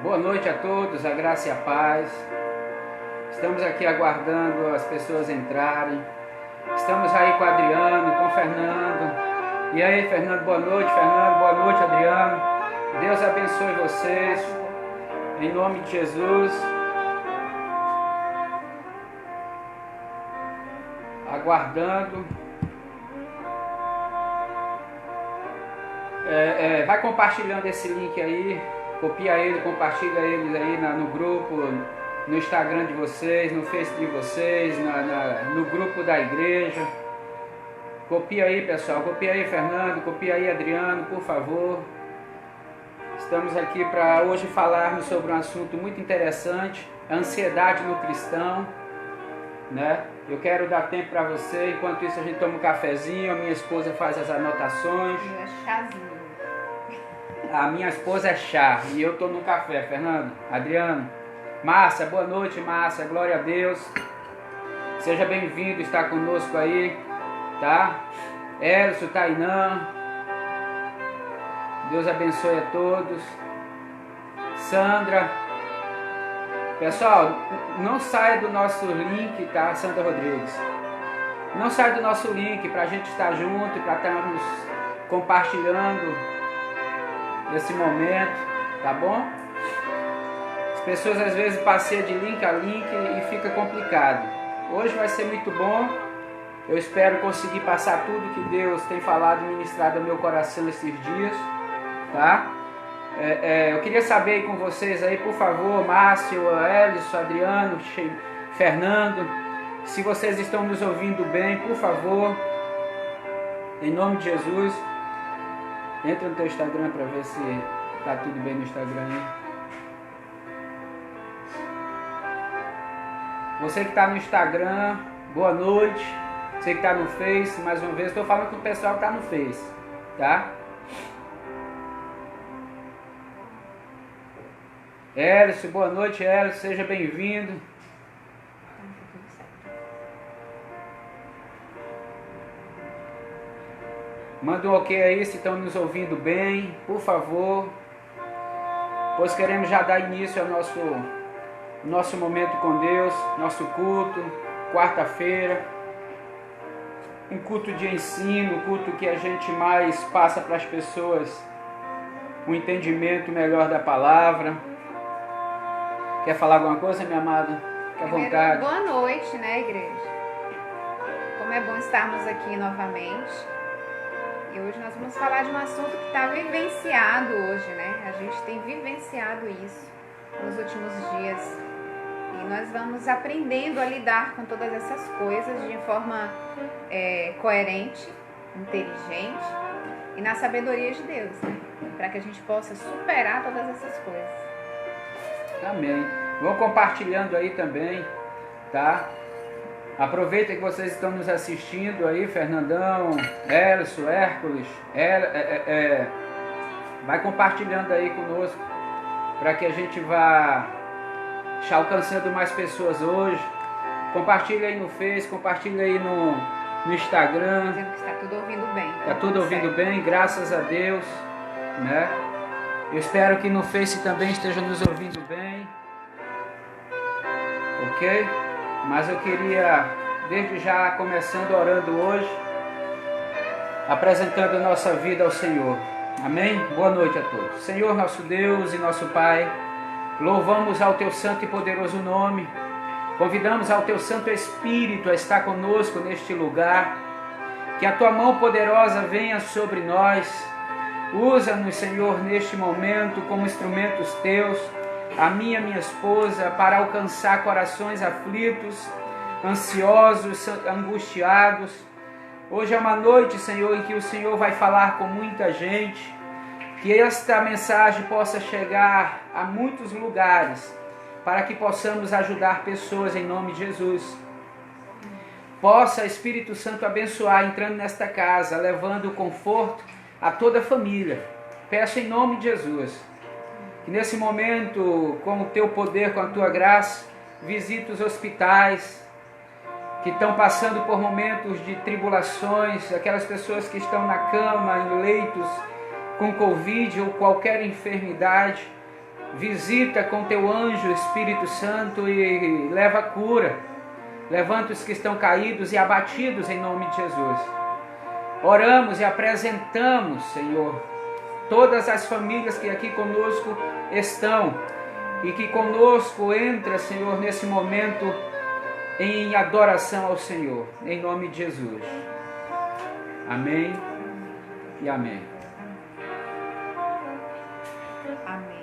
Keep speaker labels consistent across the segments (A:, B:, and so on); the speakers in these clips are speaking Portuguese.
A: Boa noite a todos, a graça e a paz. Estamos aqui aguardando as pessoas entrarem. Estamos aí com o Adriano, com o Fernando. E aí, Fernando, boa noite. Fernando, boa noite, Adriano. Deus abençoe vocês. Em nome de Jesus. Aguardando. Vai compartilhando esse link aí. Copia ele, compartilha ele aí no grupo, no Instagram de vocês, no Face de vocês, no grupo da igreja. Copia aí, pessoal. Copia aí, Fernando. Copia aí, Adriano, por favor. Estamos aqui para hoje falarmos sobre um assunto muito interessante, a ansiedade no cristão, né? Eu quero dar tempo para você. Enquanto isso a gente toma um cafezinho, a minha esposa faz as anotações.
B: Chazinho.
A: A minha esposa é chá e eu tô no café. Fernando, Adriano, Márcia, boa noite, Márcia, glória a Deus. Seja bem-vindo, está conosco aí, tá? Elcio, Tainã, Deus abençoe a todos. Sandra, pessoal, não saia do nosso link, tá? Sandra Rodrigues, não saia do nosso link para a gente estar junto, para estarmos compartilhando esse momento, tá bom? As pessoas às vezes passeiam de link a link e fica complicado. Hoje vai ser muito bom. Eu espero conseguir passar tudo que Deus tem falado e ministrado ao meu coração esses dias, tá? Eu queria saber aí com vocês aí, por favor, Márcio, Elison, Adriano, Fernando, se vocês estão nos ouvindo bem, por favor, em nome de Jesus. Entra no teu Instagram para ver se tá tudo bem no Instagram aí. Você que está no Instagram, boa noite. Você que está no Face, mais uma vez, estou falando com o pessoal que está no Face, tá? Elcio, boa noite, Elcio, seja bem-vindo. Manda um ok aí se estão nos ouvindo bem, por favor. Pois queremos já dar início ao nosso momento com Deus, nosso culto, quarta-feira. Um culto de ensino, um culto que a gente mais passa para as pessoas um entendimento melhor da palavra. Quer falar alguma coisa, minha amada? Fique à vontade.
B: Boa noite, né, igreja? Como é bom estarmos aqui novamente. E hoje nós vamos falar de um assunto que está vivenciado hoje, né? A gente tem vivenciado isso nos últimos dias. E nós vamos aprendendo a lidar com todas essas coisas de forma coerente, inteligente e na sabedoria de Deus, né? Para que a gente possa superar todas essas coisas.
A: Amém. Vão compartilhando aí também, tá? Aproveita que vocês estão nos assistindo aí, Fernandão, Elcio, Hércules, vai compartilhando aí conosco, para que a gente vá alcançando mais pessoas hoje. Compartilha aí no Face, compartilha aí no Instagram.
B: Dizendo que está tudo ouvindo bem.
A: Está tudo ouvindo bem, graças a Deus, né? Eu espero que no Face também esteja nos ouvindo bem, ok? Mas eu queria, desde já, começando orando hoje, apresentando a nossa vida ao Senhor. Amém? Boa noite a todos. Senhor, nosso Deus e nosso Pai, louvamos ao Teu santo e poderoso nome. Convidamos ao Teu Santo Espírito a estar conosco neste lugar. Que a Tua mão poderosa venha sobre nós. Usa-nos, Senhor, neste momento como instrumentos Teus, a minha esposa, para alcançar corações aflitos, ansiosos, angustiados. Hoje é uma noite, Senhor, em que o Senhor vai falar com muita gente, que esta mensagem possa chegar a muitos lugares, para que possamos ajudar pessoas em nome de Jesus. Possa, Espírito Santo, abençoar entrando nesta casa, levando conforto a toda a família. Peço em nome de Jesus. Que nesse momento, com o Teu poder, com a Tua graça, visite os hospitais que estão passando por momentos de tribulações, aquelas pessoas que estão na cama, em leitos, com Covid ou qualquer enfermidade. Visita com teu anjo, Espírito Santo, e leva a cura. Levanta os que estão caídos e abatidos em nome de Jesus. Oramos e apresentamos, Senhor, todas as famílias que aqui conosco estão e que conosco entra, Senhor, nesse momento em adoração ao Senhor, em nome de Jesus. Amém e amém.
B: Amém.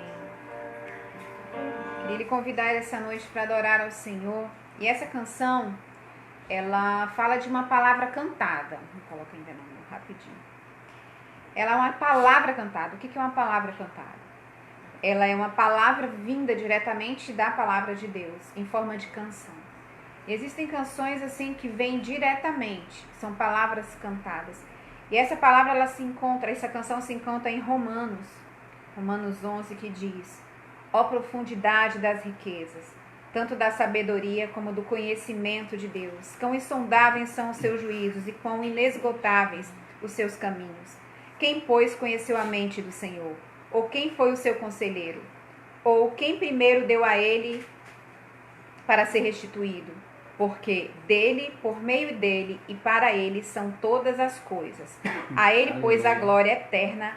B: Queria lhe convidar essa noite para adorar ao Senhor. E essa canção, ela fala de uma palavra cantada. Vou colocar ainda não, rapidinho. Ela é uma palavra cantada. O que é uma palavra cantada? Ela é uma palavra vinda diretamente da palavra de Deus, em forma de canção. E existem canções assim que vêm diretamente, são palavras cantadas. E essa palavra, essa canção se encontra em Romanos 11, que diz: ó profundidade das riquezas, tanto da sabedoria como do conhecimento de Deus. Quão insondáveis são os seus juízos e quão inesgotáveis os seus caminhos. Quem, pois, conheceu a mente do Senhor? Ou quem foi o seu conselheiro? Ou quem primeiro deu a ele para ser restituído? Porque dele, por meio dele e para ele são todas as coisas. A ele, pois, a glória eterna.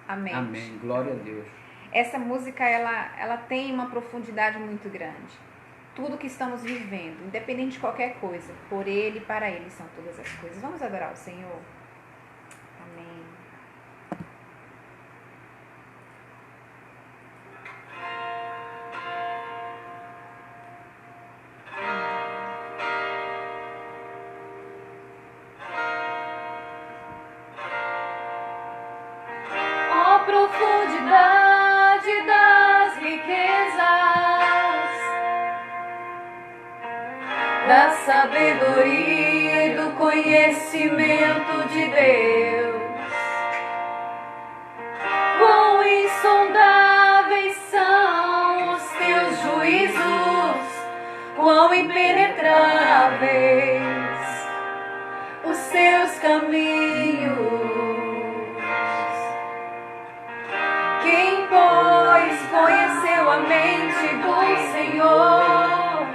B: Amém.
A: Amém. Glória a Deus.
B: Essa música, ela tem uma profundidade muito grande. Tudo que estamos vivendo, independente de qualquer coisa, por ele e para ele são todas as coisas. Vamos adorar o Senhor? Amém.
C: Ó profundidade das riquezas, da sabedoria e do conhecimento de Deus. Quão insondáveis são os teus juízos, quão impenetráveis os seus caminhos. Quem, pois, conheceu a mente do Senhor?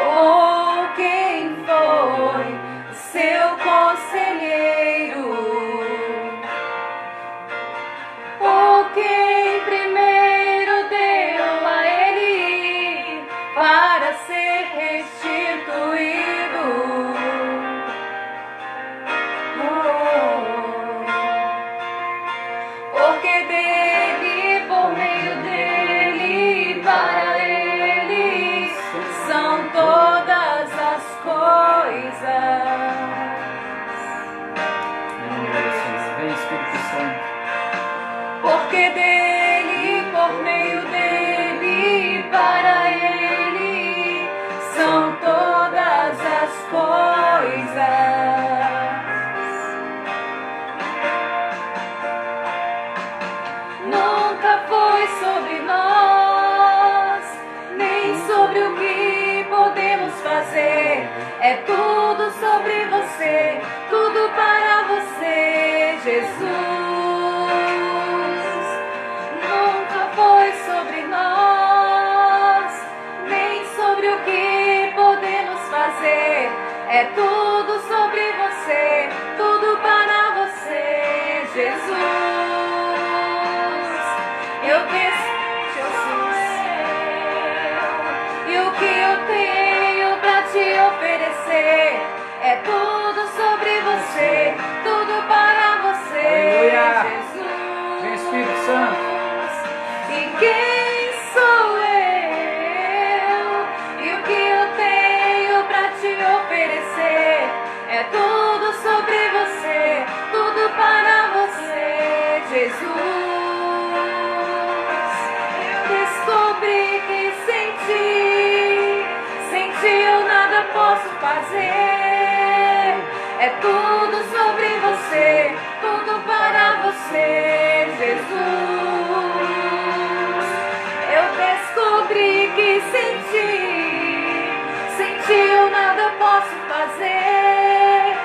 C: Ou quem foi seu conselheiro? Ou quem primeiro deu a ele para ser restituído? Porque dele, por meio dele e para ele são todas as coisas.
A: Vem, Espírito Santo.
C: Porque dele, por meio dele e para ele são todas as coisas. Nunca foi sobre nós, nem sobre o que podemos fazer. É tudo sobre você, tudo para você, Jesus. Nunca foi sobre nós, nem sobre o que podemos fazer. É tudo sobre você, tudo para você, Jesus. Eu e o que eu tenho para te oferecer é tudo sobre você, tudo para você,
A: Aleluia.
C: Jesus.
A: Vem, Espírito Santo.
C: E quem sou eu? E o que eu tenho para te oferecer é tudo sobre você, tudo para você, Jesus. Descobri que sem ti eu nada posso fazer. É tudo sobre você, tudo para você, Jesus. Eu descobri que sem ti eu nada posso fazer.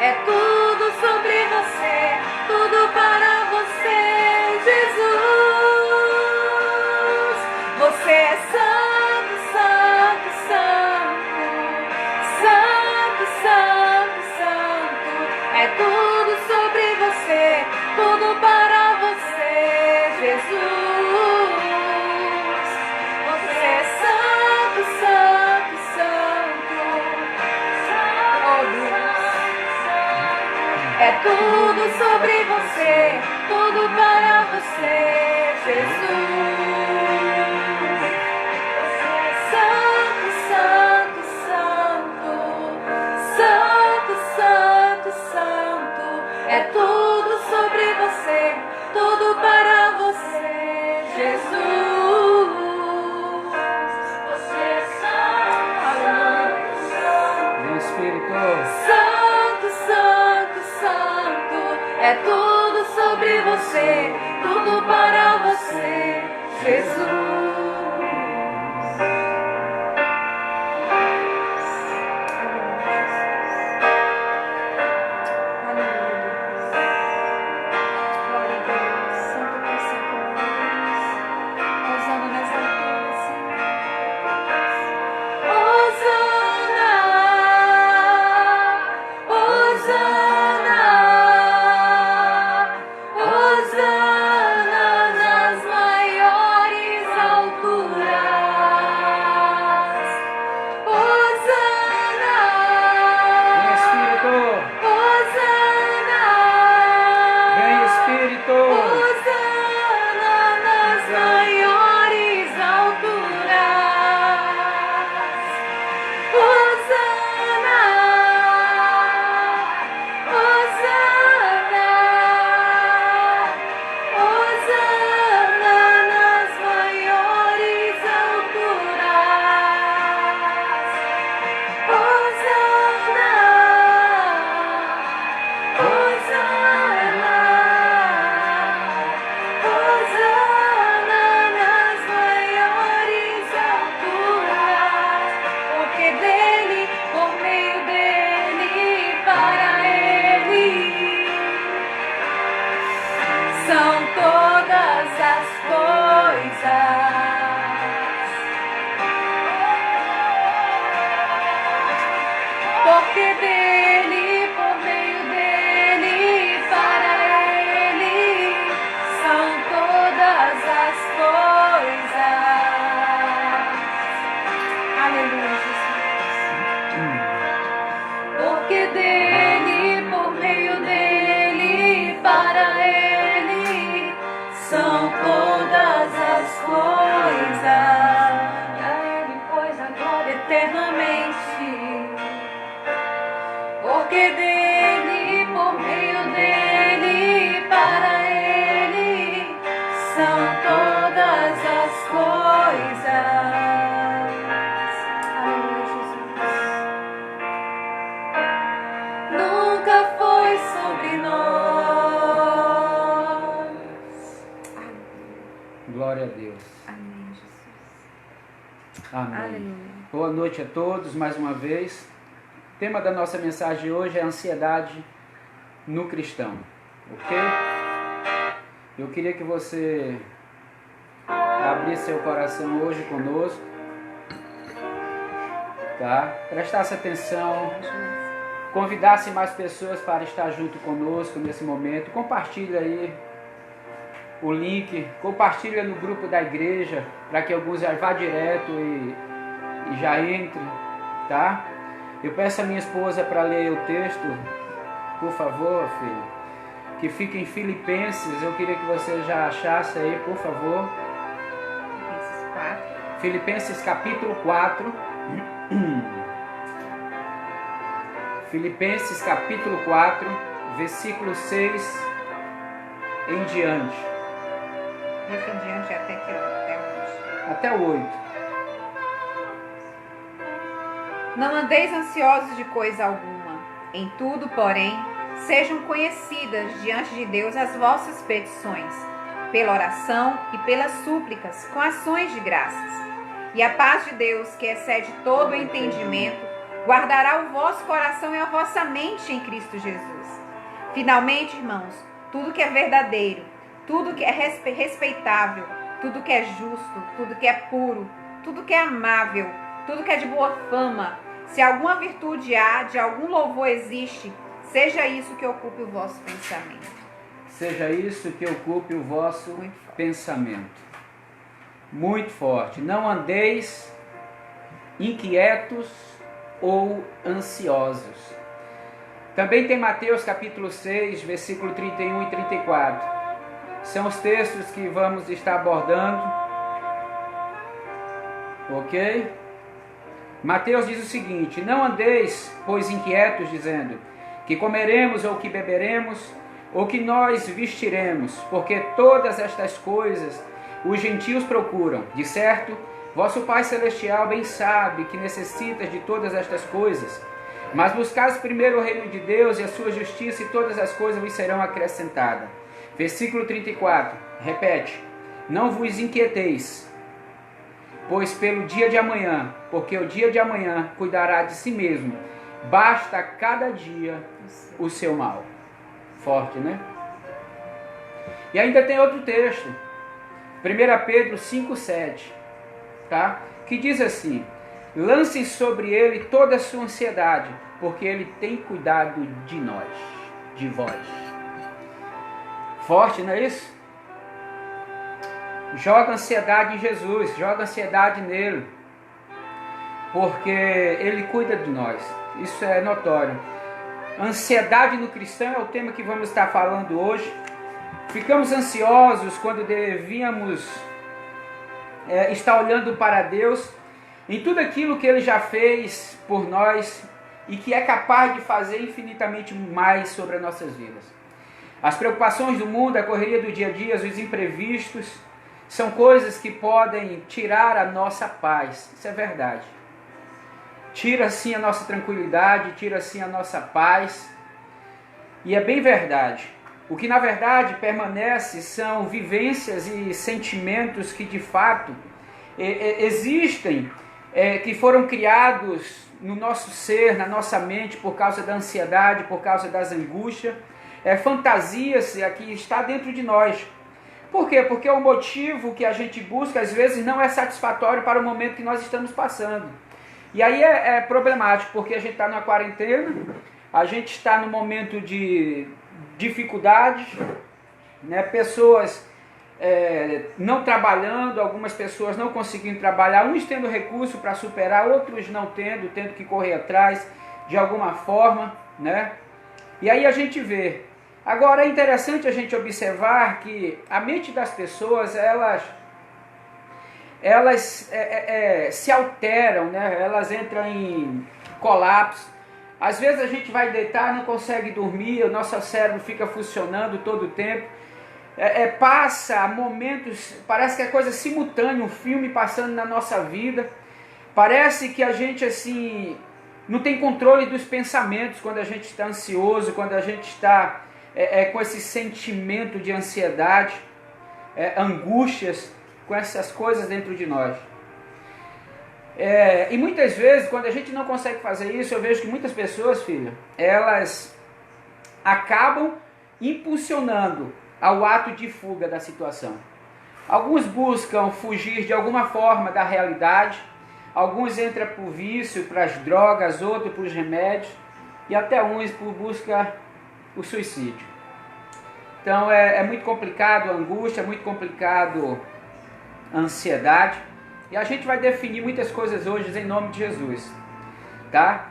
C: É tudo sobre você, tudo para você, Jesus. É tudo sobre você, tudo para você, Jesus. Santo, santo, santo, santo, santo, santo. É tudo sobre você, tudo para você, Jesus. Você é santo,
A: Vem, Espírito.
C: santo, santo, santo. É tudo sobre você, tudo para você, Jesus. Porque dele, por meio dele, para ele, são todas as coisas. Aleluia, Jesus. Porque dele, por meio dele, para ele, são todas as coisas. A ele, pois, agora eternamente. Porque dele, por meio dele, para ele, são todas as coisas. Aleluia, Jesus. Nunca foi sobre nós.
A: Glória a Deus.
B: Amém, Jesus.
A: Amém.
B: Aleluia.
A: Boa noite a todos, mais uma vez. O tema da nossa mensagem hoje é a ansiedade no cristão, ok? Eu queria que você abrisse seu coração hoje conosco, tá? Prestasse atenção, convidasse mais pessoas para estar junto conosco nesse momento. Compartilhe aí o link, compartilha no grupo da igreja, para que alguns já vá direto e já entre, tá? Eu peço a minha esposa para ler o texto, por favor, filho, que fica em Filipenses. Eu queria que você já achasse aí, por favor. Filipenses capítulo 4. Filipenses capítulo 4, versículo 6 em diante.
B: Desse em diante até onde?
A: Até o 8.
B: Não andeis ansiosos de coisa alguma. Em tudo, porém, sejam conhecidas diante de Deus as vossas petições, pela oração e pelas súplicas, com ações de graças. E a paz de Deus, que excede todo o entendimento, guardará o vosso coração e a vossa mente em Cristo Jesus. Finalmente, irmãos, tudo que é verdadeiro, tudo que é respeitável, tudo que é justo, tudo que é puro, tudo que é amável, tudo que é de boa fama, se alguma virtude há, de algum louvor existe, seja isso que ocupe o vosso pensamento.
A: Seja isso que ocupe o vosso pensamento. Muito forte. Não andeis inquietos ou ansiosos. Também tem Mateus capítulo 6, versículo 31 e 34. São os textos que vamos estar abordando. Ok? Mateus diz o seguinte: não andeis, pois, inquietos, dizendo, que comeremos ou que beberemos, ou que nós vestiremos, porque todas estas coisas os gentios procuram. De certo, vosso Pai Celestial bem sabe que necessitas de todas estas coisas. Mas buscais primeiro o reino de Deus e a sua justiça, e todas as coisas vos serão acrescentadas. Versículo 34, repete: não vos inquieteis, pois pelo dia de amanhã, porque o dia de amanhã cuidará de si mesmo. Basta a cada dia o seu mal. Forte, né? E ainda tem outro texto, 1 Pedro 5,7, tá? Que diz assim: lance sobre ele toda a sua ansiedade, porque ele tem cuidado de nós, de vós. Forte, não é isso? Joga ansiedade em Jesus, joga ansiedade nele, porque ele cuida de nós. Isso é notório. Ansiedade no cristão é o tema que vamos estar falando hoje. Ficamos ansiosos quando devíamos estar olhando para Deus em tudo aquilo que Ele já fez por nós e que é capaz de fazer infinitamente mais sobre as nossas vidas. As preocupações do mundo, a correria do dia a dia, os imprevistos, são coisas que podem tirar a nossa paz. Isso é verdade. Tira sim a nossa tranquilidade, tira sim a nossa paz. E é bem verdade. O que na verdade permanece são vivências e sentimentos que de fato existem, que foram criados no nosso ser, na nossa mente, por causa da ansiedade, por causa das angústias, fantasias que está dentro de nós. Por quê? Porque o motivo que a gente busca às vezes não é satisfatório para o momento que nós estamos passando. E aí é problemático, porque a gente está numa quarentena, a gente está num momento de dificuldades, né? Pessoas não trabalhando, algumas pessoas não conseguindo trabalhar, uns tendo recurso para superar, outros não tendo que correr atrás de alguma forma, né? E aí a gente vê. Agora é interessante a gente observar que a mente das pessoas, elas se alteram, né? Elas entram em colapso. Às vezes a gente vai deitar, não consegue dormir, o nosso cérebro fica funcionando todo o tempo. Passa momentos, parece que é coisa simultânea, um filme passando na nossa vida. Parece que a gente assim não tem controle dos pensamentos quando a gente está ansioso, quando a gente está com esse sentimento de ansiedade, angústias, com essas coisas dentro de nós. E muitas vezes, quando a gente não consegue fazer isso, eu vejo que muitas pessoas, filha, elas acabam impulsionando ao ato de fuga da situação. Alguns buscam fugir de alguma forma da realidade, alguns entram por vício, para as drogas, outros para os remédios, e até uns por busca o suicídio. Então é muito complicado a angústia, é muito complicado a ansiedade. E a gente vai definir muitas coisas hoje em nome de Jesus, tá?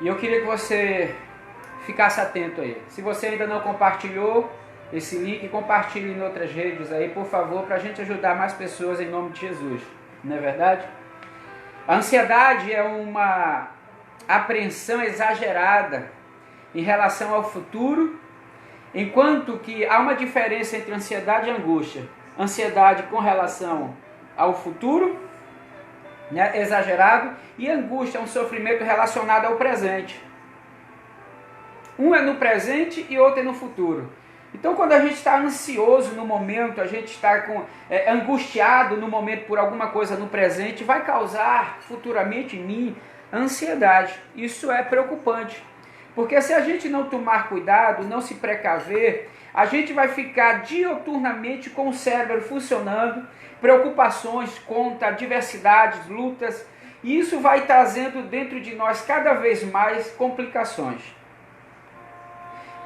A: E eu queria que você ficasse atento aí. Se você ainda não compartilhou esse link, compartilhe em outras redes aí, por favor, para a gente ajudar mais pessoas em nome de Jesus. Não é verdade? A ansiedade é uma apreensão exagerada em relação ao futuro, enquanto que há uma diferença entre ansiedade e angústia. Ansiedade com relação ao futuro, né, exagerado, e angústia é um sofrimento relacionado ao presente. Um é no presente e outro é no futuro. Então, quando a gente está ansioso no momento, a gente está angustiado no momento por alguma coisa no presente, vai causar futuramente em mim ansiedade. Isso é preocupante, porque se a gente não tomar cuidado, não se precaver, a gente vai ficar diuturnamente com o cérebro funcionando, preocupações, conta, adversidades, lutas, e isso vai trazendo dentro de nós cada vez mais complicações.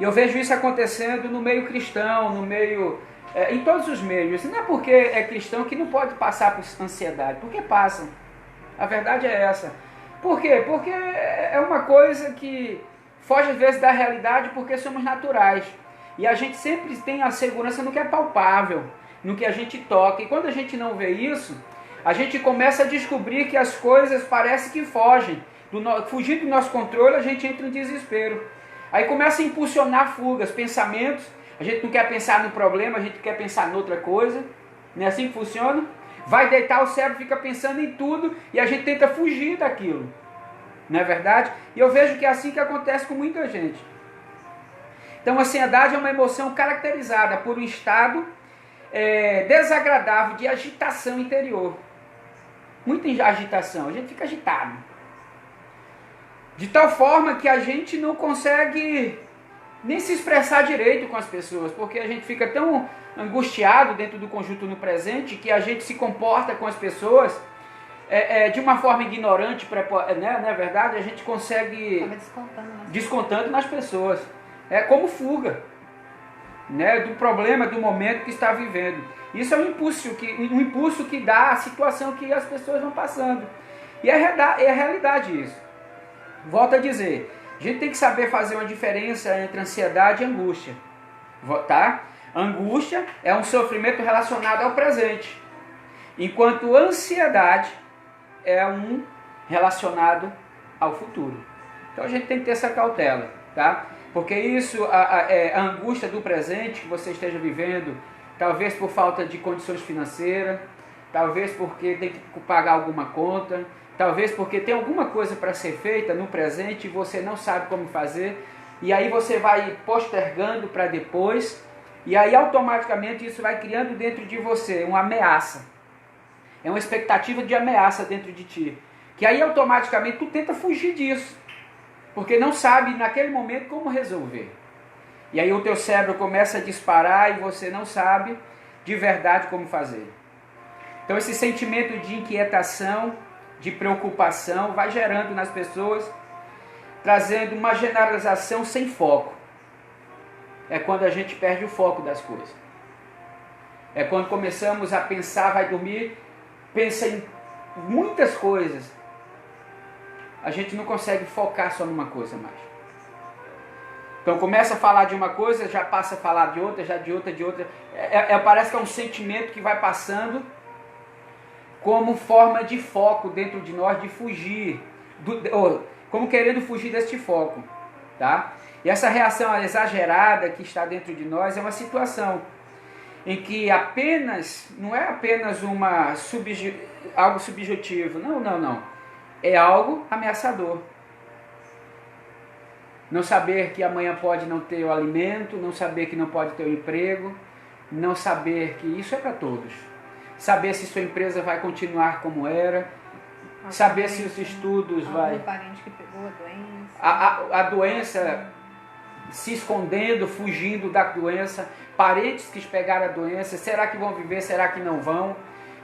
A: E eu vejo isso acontecendo no meio cristão, no meio, em todos os meios. Não é porque é cristão que não pode passar por ansiedade, porque passam. A verdade é essa. Por quê? Porque é uma coisa que foge às vezes da realidade porque somos naturais. E a gente sempre tem a segurança no que é palpável, no que a gente toca. E quando a gente não vê isso, a gente começa a descobrir que as coisas parecem que fogem. Fugir do nosso controle, a gente entra em desespero. Aí começa a impulsionar fugas, pensamentos. A gente não quer pensar no problema, a gente quer pensar em outra coisa. Não é assim que funciona? Vai deitar, o cérebro fica pensando em tudo e a gente tenta fugir daquilo. Não é verdade? E eu vejo que é assim que acontece com muita gente. Então a ansiedade é uma emoção caracterizada por um estado desagradável de agitação interior. Muita agitação, a gente fica agitado. De tal forma que a gente não consegue nem se expressar direito com as pessoas, porque a gente fica tão angustiado dentro do conjunto no presente que a gente se comporta com as pessoas de uma forma ignorante, né? Não é verdade? A gente consegue descontando nas pessoas. É como fuga, né? Do problema, do momento que está vivendo. Isso é um impulso que dá a situação que as pessoas vão passando. E é realidade isso. Volto a dizer, a gente tem que saber fazer uma diferença entre ansiedade e angústia. Tá? Angústia é um sofrimento relacionado ao presente, enquanto ansiedade é um relacionado ao futuro. Então a gente tem que ter essa cautela, tá? Porque isso, a angústia do presente que você esteja vivendo, talvez por falta de condições financeiras, talvez porque tem que pagar alguma conta, talvez porque tem alguma coisa para ser feita no presente e você não sabe como fazer, e aí você vai postergando para depois, e aí automaticamente isso vai criando dentro de você uma ameaça. É uma expectativa de ameaça dentro de ti. Que aí automaticamente tu tenta fugir disso, porque não sabe naquele momento como resolver. E aí o teu cérebro começa a disparar e você não sabe de verdade como fazer. Então esse sentimento de inquietação, de preocupação, vai gerando nas pessoas, trazendo uma generalização sem foco. É quando a gente perde o foco das coisas. É quando começamos a pensar, vai dormir, pensa em muitas coisas. A gente não consegue focar só numa coisa mais. Então começa a falar de uma coisa, já passa a falar de outra, já de outra, de outra. Parece que é um sentimento que vai passando como forma de foco dentro de nós, de fugir, como querendo fugir deste foco, tá? E essa reação exagerada que está dentro de nós é uma situação em que não é apenas algo subjetivo, não. É algo ameaçador. Não saber que amanhã pode não ter o alimento, não saber que não pode ter o emprego, não saber que isso é para todos. Saber se sua empresa vai continuar como era, saber se os estudos vai...
B: parente que pegou a doença.
A: A doença se escondendo, fugindo da doença, parentes que pegaram a doença, será que vão viver, será que não vão?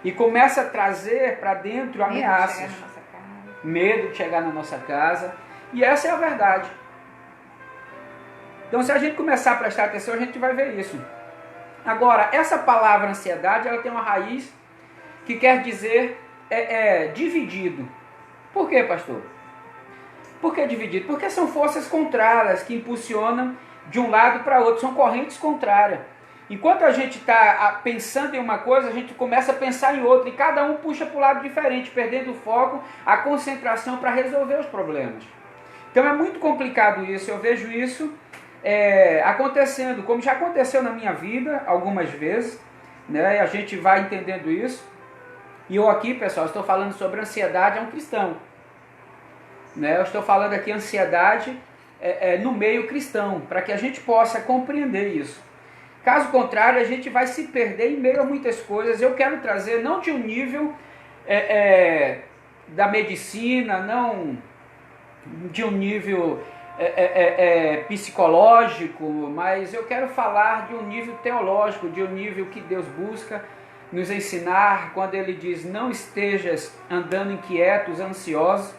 A: E começa a trazer para dentro ameaças. Medo de chegar na nossa casa. E essa é a verdade. Então se a gente começar a prestar atenção, a gente vai ver isso. Agora, essa palavra ansiedade, ela tem uma raiz que quer dizer dividido. Por quê, pastor? Por que dividido? Porque são forças contrárias que impulsionam de um lado para outro, são correntes contrárias. Enquanto a gente está pensando em uma coisa, a gente começa a pensar em outra, e cada um puxa para o lado diferente, perdendo o foco, a concentração para resolver os problemas. Então é muito complicado isso, eu vejo isso acontecendo, como já aconteceu na minha vida algumas vezes, né? A gente vai entendendo isso. E eu aqui, pessoal, estou falando sobre ansiedade a um cristão, né? Eu estou falando aqui ansiedade no meio cristão, para que a gente possa compreender isso. Caso contrário, a gente vai se perder em meio a muitas coisas. Eu quero trazer, não de um nível da medicina, não de um nível psicológico, mas eu quero falar de um nível teológico, de um nível que Deus busca nos ensinar quando Ele diz: não estejas andando inquietos, ansiosos,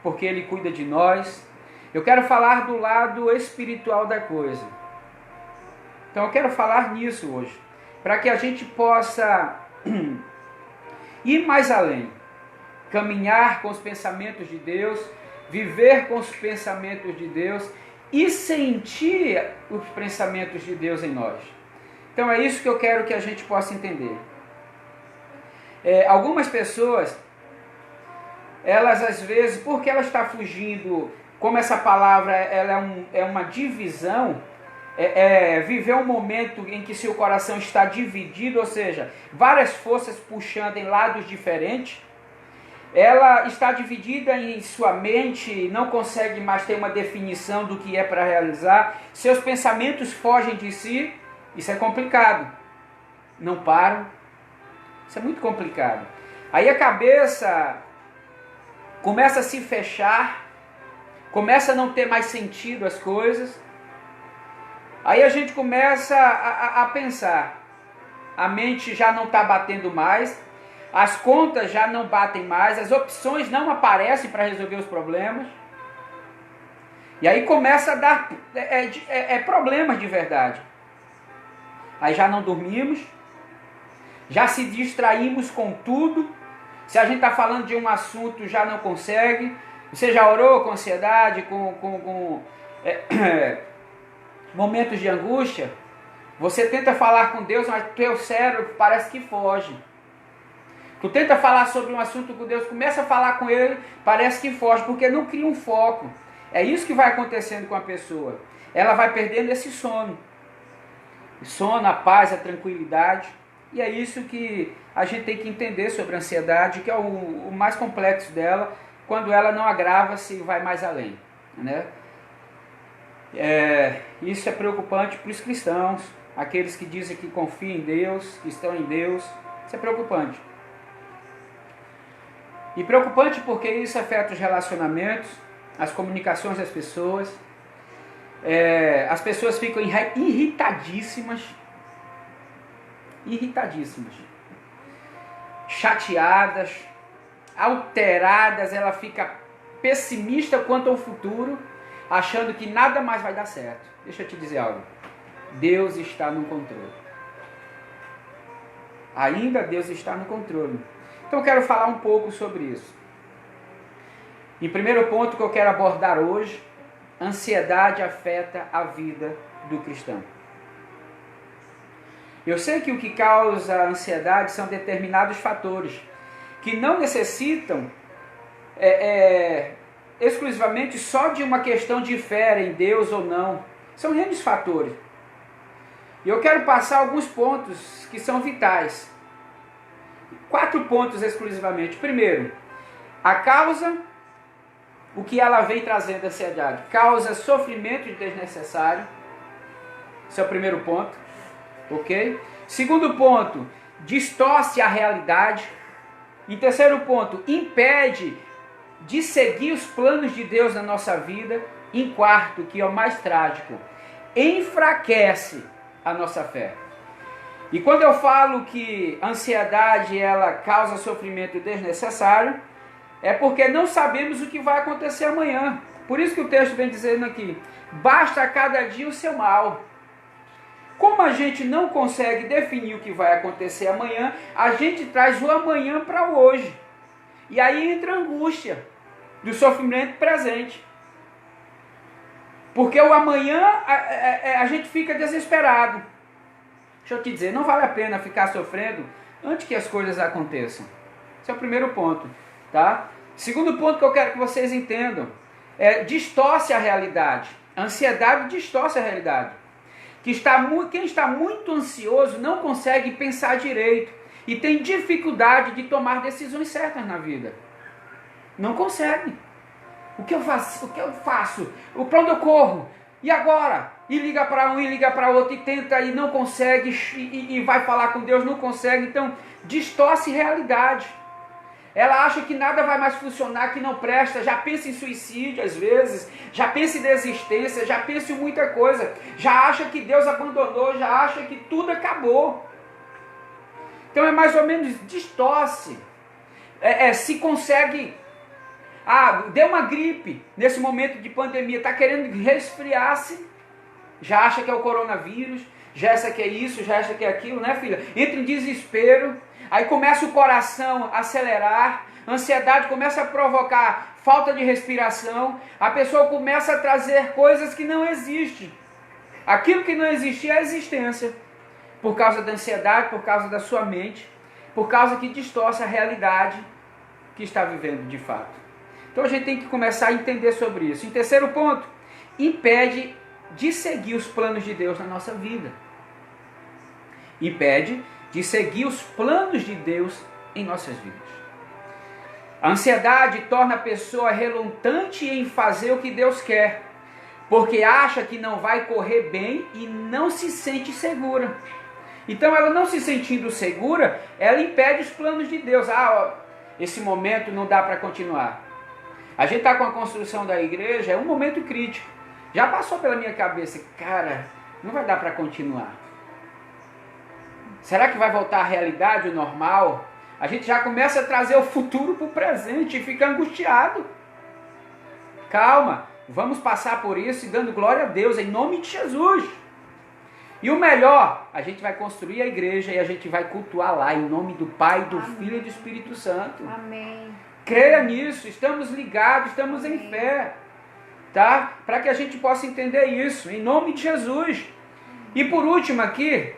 A: porque Ele cuida de nós. Eu quero falar do lado espiritual da coisa. Então eu quero falar nisso hoje, para que a gente possa ir mais além, caminhar com os pensamentos de Deus, viver com os pensamentos de Deus e sentir os pensamentos de Deus em nós. Então é isso que eu quero que a gente possa entender. Algumas pessoas, elas às vezes, porque ela está fugindo, como essa palavra ela é uma divisão, viver um momento em que seu coração está dividido, ou seja, várias forças puxando em lados diferentes, ela está dividida em sua mente, não consegue mais ter uma definição do que é para realizar, seus pensamentos fogem de si, isso é complicado, não param, isso é muito complicado. Aí a cabeça começa a se fechar, começa a não ter mais sentido as coisas, aí a gente começa a pensar, a mente já não está batendo mais, as contas já não batem mais, as opções não aparecem para resolver os problemas. E aí começa a dar problemas de verdade. Aí já não dormimos, já se distraímos com tudo. Se a gente está falando de um assunto, já não consegue. Você já orou com ansiedade, com momentos de angústia? Você tenta falar com Deus, mas teu cérebro parece que foge. Tu tenta falar sobre um assunto com Deus, começa a falar com Ele, parece que foge, porque não cria um foco. É isso que vai acontecendo com a pessoa. Ela vai perdendo esse sono. O sono, a paz, a tranquilidade. E é isso que a gente tem que entender sobre a ansiedade, que é o mais complexo dela, quando ela não agrava-se e vai mais além, né? Isso é preocupante para os cristãos, aqueles que dizem que confiam em Deus, que estão em Deus. Isso é preocupante. E preocupante porque isso afeta os relacionamentos, as comunicações das pessoas. As pessoas ficam irritadíssimas, chateadas, alteradas, ela fica pessimista quanto ao futuro, achando que nada mais vai dar certo. Deixa eu te dizer algo. Deus está no controle. Ainda Deus está no controle. Então eu quero falar um pouco sobre isso. Em primeiro ponto que eu quero abordar hoje, ansiedade afeta a vida do cristão. Eu sei que o que causa ansiedade são determinados fatores, que não necessitam exclusivamente só de uma questão de fé em Deus ou não. São N fatores. E eu quero passar alguns pontos que são vitais. 4 pontos exclusivamente. Primeiro, a causa, o que ela vem trazendo a ansiedade. Causa sofrimento desnecessário. Esse é o primeiro ponto. Ok? Segundo ponto, distorce a realidade. E terceiro ponto, impede de seguir os planos de Deus na nossa vida. Em quarto, que é o mais trágico, enfraquece a nossa fé. E quando eu falo que a ansiedade ela causa sofrimento desnecessário, é porque não sabemos o que vai acontecer amanhã. Por isso que o texto vem dizendo aqui, basta a cada dia o seu mal. Como a gente não consegue definir o que vai acontecer amanhã, a gente traz o amanhã para hoje. E aí entra a angústia do sofrimento presente. Porque o amanhã a gente fica desesperado. Deixa eu te dizer, não vale a pena ficar sofrendo antes que as coisas aconteçam. Esse é o primeiro ponto, tá? Segundo ponto que eu quero que vocês entendam, distorce a realidade. A ansiedade distorce a realidade. Quem está muito ansioso não consegue pensar direito e tem dificuldade de tomar decisões certas na vida. Não consegue. O que eu faço? Para onde eu corro? E agora? E liga para um, e liga para outro, e tenta, e não consegue, e vai falar com Deus, não consegue. Então, distorce realidade. Ela acha que nada vai mais funcionar, que não presta, já pensa em suicídio às vezes, já pensa em desistência, já pensa em muita coisa, já acha que Deus abandonou, já acha que tudo acabou. Então é mais ou menos distorce. Se consegue... deu uma gripe nesse momento de pandemia, está querendo resfriar-se, já acha que é o coronavírus, já acha que é isso, já acha que é aquilo, né, filha? Entra em desespero, aí começa o coração a acelerar, A ansiedade começa a provocar falta de respiração, a pessoa começa a trazer coisas que não existem. Aquilo que não existia é a existência, por causa da ansiedade, por causa da sua mente, por causa que distorce a realidade que está vivendo de fato. Então a gente tem que começar a entender sobre isso. Em terceiro ponto, impede de seguir os planos de Deus na nossa vida. Impede de seguir os planos de Deus em nossas vidas. A ansiedade torna a pessoa relutante em fazer o que Deus quer, porque acha que não vai correr bem e não se sente segura. Então, ela não se sentindo segura, ela impede os planos de Deus. Esse momento não dá para continuar. A gente está com a construção da igreja, é um momento crítico. Já passou pela minha cabeça, cara, não vai dar para continuar. Será que vai voltar à realidade, o normal? A gente já começa a trazer o futuro para o presente e fica angustiado. Calma, vamos passar por isso e dando glória a Deus, em nome de Jesus. E o melhor, a gente vai construir a igreja e a gente vai cultuar lá, em nome do Pai, do
B: Amém.
A: Filho e do Espírito Santo.
B: Amém.
A: Creia nisso, estamos ligados, estamos em fé, tá? Para que a gente possa entender isso, em nome de Jesus. E por último aqui,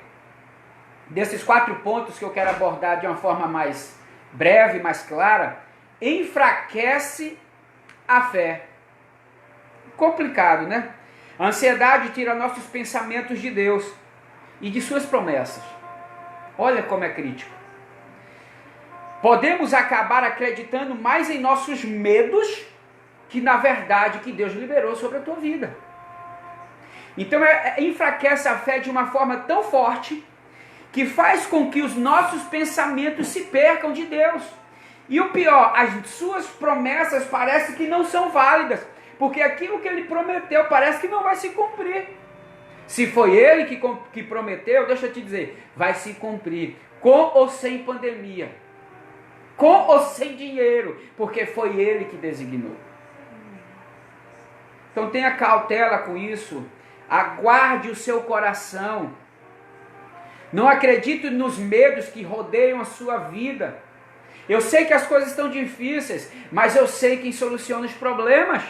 A: desses 4 pontos que eu quero abordar de uma forma mais breve, mais clara, enfraquece a fé. Complicado, né? A ansiedade tira nossos pensamentos de Deus e de suas promessas. Olha como é crítico. Podemos acabar acreditando mais em nossos medos que na verdade que Deus liberou sobre a tua vida. Então enfraquece a fé de uma forma tão forte que faz com que os nossos pensamentos se percam de Deus. E o pior, as suas promessas parecem que não são válidas, porque aquilo que ele prometeu parece que não vai se cumprir. Se foi ele que prometeu, deixa eu te dizer, vai se cumprir, com ou sem pandemia, com ou sem dinheiro, porque foi ele que designou. Então tenha cautela com isso, aguarde o seu coração, não acredite nos medos que rodeiam a sua vida. Eu sei que as coisas estão difíceis, mas eu sei quem soluciona os problemas.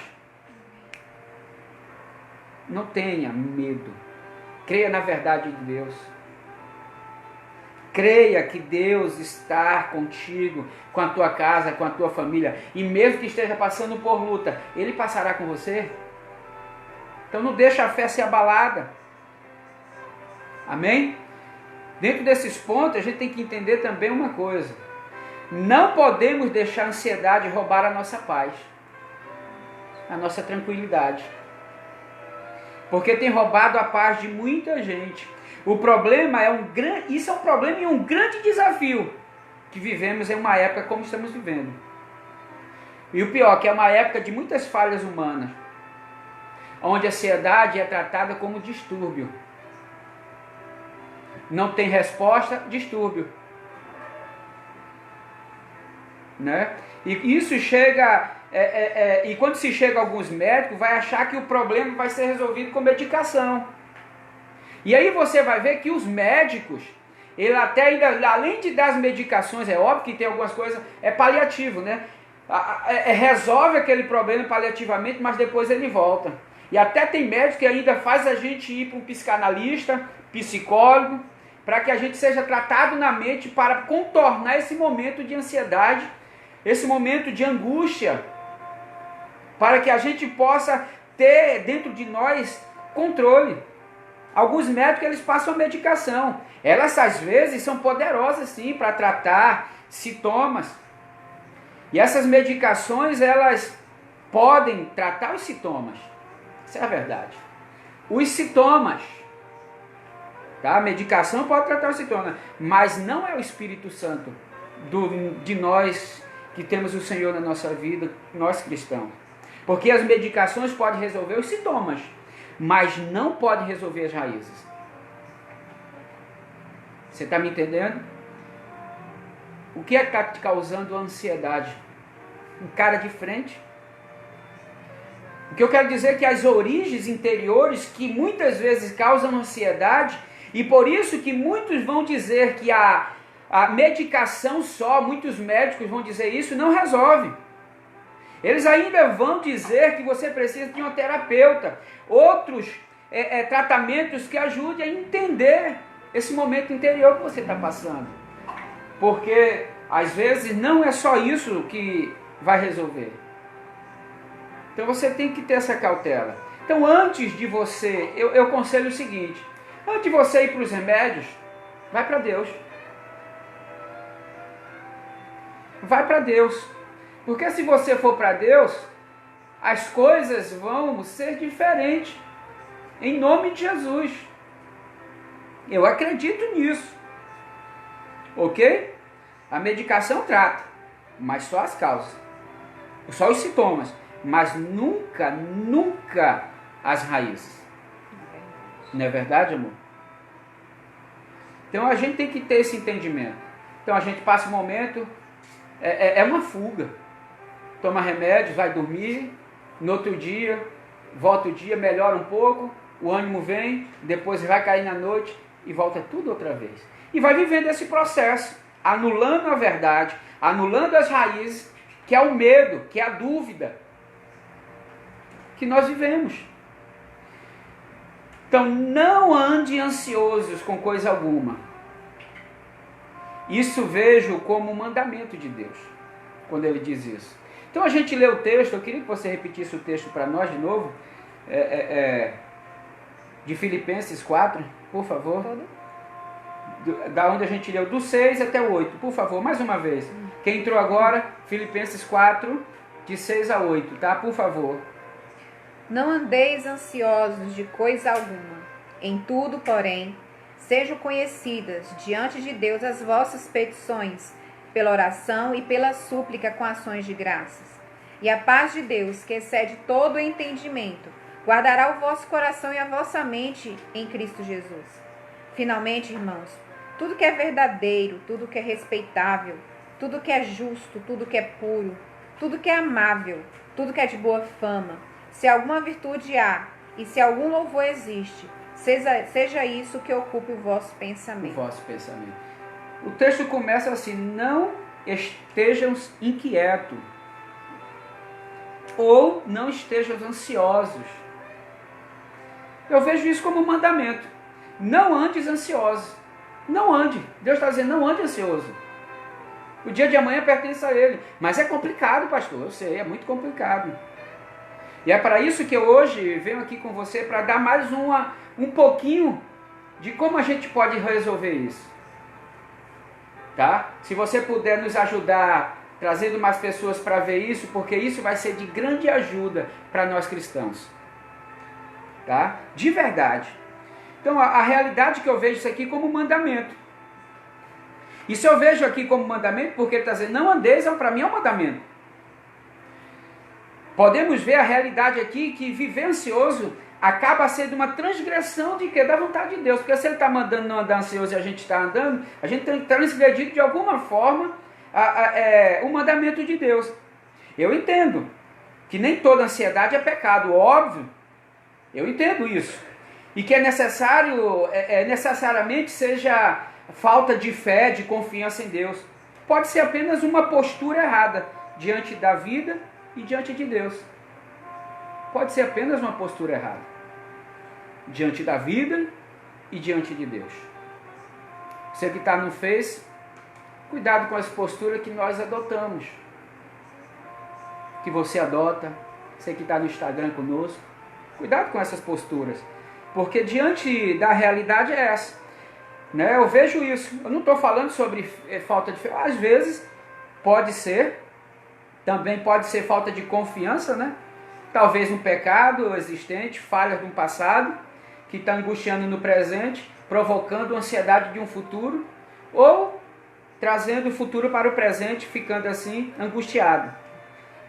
A: Não tenha medo. Creia na verdade de Deus. Creia que Deus está contigo, com a tua casa, com a tua família. E mesmo que esteja passando por luta, Ele passará com você. Então não deixa a fé ser abalada. Amém? Dentro desses pontos, a gente tem que entender também uma coisa. Não podemos deixar a ansiedade roubar a nossa paz, a nossa tranquilidade. Porque tem roubado a paz de muita gente. O problema isso é um problema e um grande desafio que vivemos em uma época como estamos vivendo. E o pior, que é uma época de muitas falhas humanas, onde a ansiedade é tratada como distúrbio. Não tem resposta, distúrbio. Né? E isso chega, e quando se chega a alguns médicos, vai achar que o problema vai ser resolvido com medicação. E aí você vai ver que os médicos, ele até ainda, além de dar as medicações, é óbvio que tem algumas coisas, é paliativo, né? Resolve aquele problema paliativamente, mas depois ele volta. E até tem médico que ainda faz a gente ir para um psicanalista, psicólogo, para que a gente seja tratado na mente para contornar esse momento de ansiedade, esse momento de angústia, para que a gente possa ter dentro de nós controle. Alguns médicos eles passam medicação, elas às vezes são poderosas sim para tratar sintomas, e essas medicações elas podem tratar os sintomas, isso é a verdade, os sintomas. Tá? A medicação pode tratar os sintomas, mas não é o Espírito Santo de nós que temos o Senhor na nossa vida, nós cristãos. Porque as medicações podem resolver os sintomas, mas não podem resolver as raízes. Você está me entendendo? O que é que está te causando ansiedade? Encara de frente. O que eu quero dizer é que as origens interiores que muitas vezes causam ansiedade, e por isso que muitos vão dizer que a medicação só, muitos médicos vão dizer isso, não resolve. Eles ainda vão dizer que você precisa de um terapeuta, outros tratamentos que ajudem a entender esse momento interior que você está passando. Porque, às vezes, não é só isso que vai resolver. Então, você tem que ter essa cautela. Então, antes de você, eu aconselho o seguinte, antes de você ir para os remédios, vai para Deus. Vai para Deus. Porque se você for para Deus, as coisas vão ser diferentes. Em nome de Jesus. Eu acredito nisso. Ok? A medicação trata, mas só as causas. Só os sintomas. Mas nunca, nunca as raízes. Não é verdade, amor? Então a gente tem que ter esse entendimento. Então a gente passa um momento, é uma fuga. Toma remédio, vai dormir, no outro dia, volta o dia, melhora um pouco, o ânimo vem, depois vai cair na noite e volta tudo outra vez. E vai vivendo esse processo, anulando a verdade, anulando as raízes, que é o medo, que é a dúvida que nós vivemos. Então não ande ansiosos com coisa alguma. Isso vejo como um mandamento de Deus, quando ele diz isso. Então a gente lê o texto, eu queria que você repetisse o texto para nós de novo, de Filipenses 4, por favor. Da onde a gente leu, do 6 até o 8, por favor, mais uma vez. Quem entrou agora, Filipenses 4, de 6 a 8, tá? Por favor.
B: Não andeis ansiosos de coisa alguma. Em tudo, porém, sejam conhecidas diante de Deus as vossas petições, pela oração e pela súplica com ações de graças. E a paz de Deus, que excede todo o entendimento, guardará o vosso coração e a vossa mente em Cristo Jesus. Finalmente, irmãos, tudo que é verdadeiro, tudo que é respeitável, tudo que é justo, tudo que é puro, tudo que é amável, tudo que é de boa fama, se alguma virtude há e se algum louvor existe, seja isso que ocupe o vosso pensamento.
A: O vosso pensamento. O texto começa assim, não estejam inquietos ou não estejam ansiosos. Eu vejo isso como um mandamento. Não andes ansioso. Não ande. Deus está dizendo, não ande ansioso. O dia de amanhã pertence a Ele. Mas é complicado, pastor. Eu sei, é muito complicado. E é para isso que eu hoje venho aqui com você, para dar mais um pouquinho de como a gente pode resolver isso. Tá? Se você puder nos ajudar, trazendo mais pessoas para ver isso, porque isso vai ser de grande ajuda para nós cristãos. Tá? De verdade. Então, a realidade que eu vejo isso aqui como mandamento. Isso eu vejo aqui como mandamento porque ele está dizendo, não andeis, para mim é um mandamento. Podemos ver a realidade aqui que viver ansioso acaba sendo uma transgressão de quê? Da vontade de Deus. Porque se ele está mandando não andar ansioso e a gente está andando, a gente tem transgredido de alguma forma o mandamento de Deus. Eu entendo que nem toda ansiedade é pecado, óbvio. Eu entendo isso. E que é necessário, necessariamente seja falta de fé, de confiança em Deus. Pode ser apenas uma postura errada diante da vida e diante de Deus. Pode ser apenas uma postura errada diante da vida e diante de Deus. Você que está no Face, cuidado com as posturas que nós adotamos, que você adota. Você que está no Instagram conosco, cuidado com essas posturas, porque diante da realidade é essa, né? Eu vejo isso. Eu não estou falando sobre falta de fé. Às vezes pode ser, também pode ser falta de confiança, né? Talvez um pecado existente, falhas de um passado, que está angustiando no presente, provocando ansiedade de um futuro, ou trazendo o futuro para o presente, ficando assim angustiado,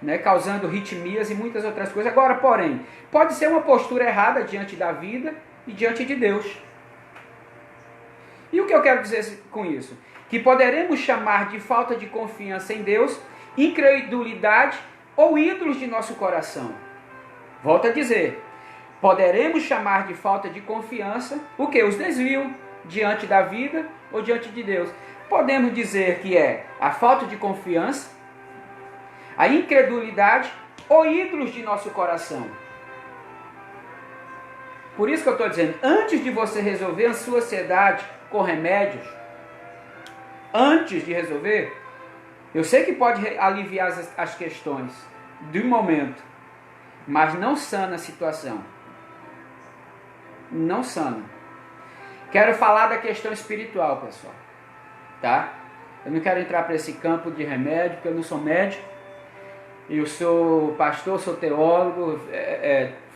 A: né? Causando ritmias e muitas outras coisas. Agora, porém, pode ser uma postura errada diante da vida e diante de Deus. E o que eu quero dizer com isso? Que poderemos chamar de falta de confiança em Deus, incredulidade ou ídolos de nosso coração. Volto a dizer, poderemos chamar de falta de confiança o que? Os desvios diante da vida ou diante de Deus. Podemos dizer que é a falta de confiança, a incredulidade ou ídolos de nosso coração. Por isso que eu estou dizendo, antes de você resolver a sua ansiedade com remédios, antes de resolver, eu sei que pode aliviar as questões de um momento, mas não sana a situação. Não sana. Quero falar da questão espiritual, pessoal. Tá? Eu não quero entrar para esse campo de remédio, porque eu não sou médico. Eu sou pastor, sou teólogo,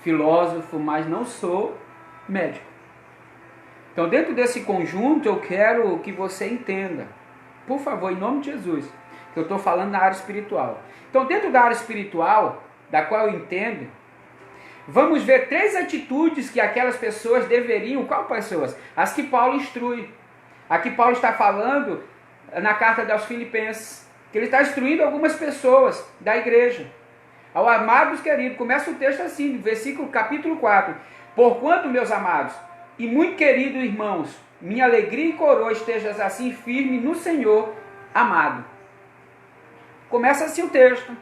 A: filósofo, mas não sou médico. Então, dentro desse conjunto, eu quero que você entenda, por favor, em nome de Jesus, que eu estou falando na área espiritual. Então, dentro da área espiritual, da qual eu entendo, vamos ver 3 atitudes que aquelas pessoas deveriam... Qual pessoas? As que Paulo instrui. A que Paulo está falando na carta aos Filipenses. Que ele está instruindo algumas pessoas da igreja. Ao amados queridos, começa o texto assim, versículo, capítulo 4. Porquanto, meus amados, e muito queridos irmãos, minha alegria e coroa estejas assim firme no Senhor, amado. Começa assim o texto.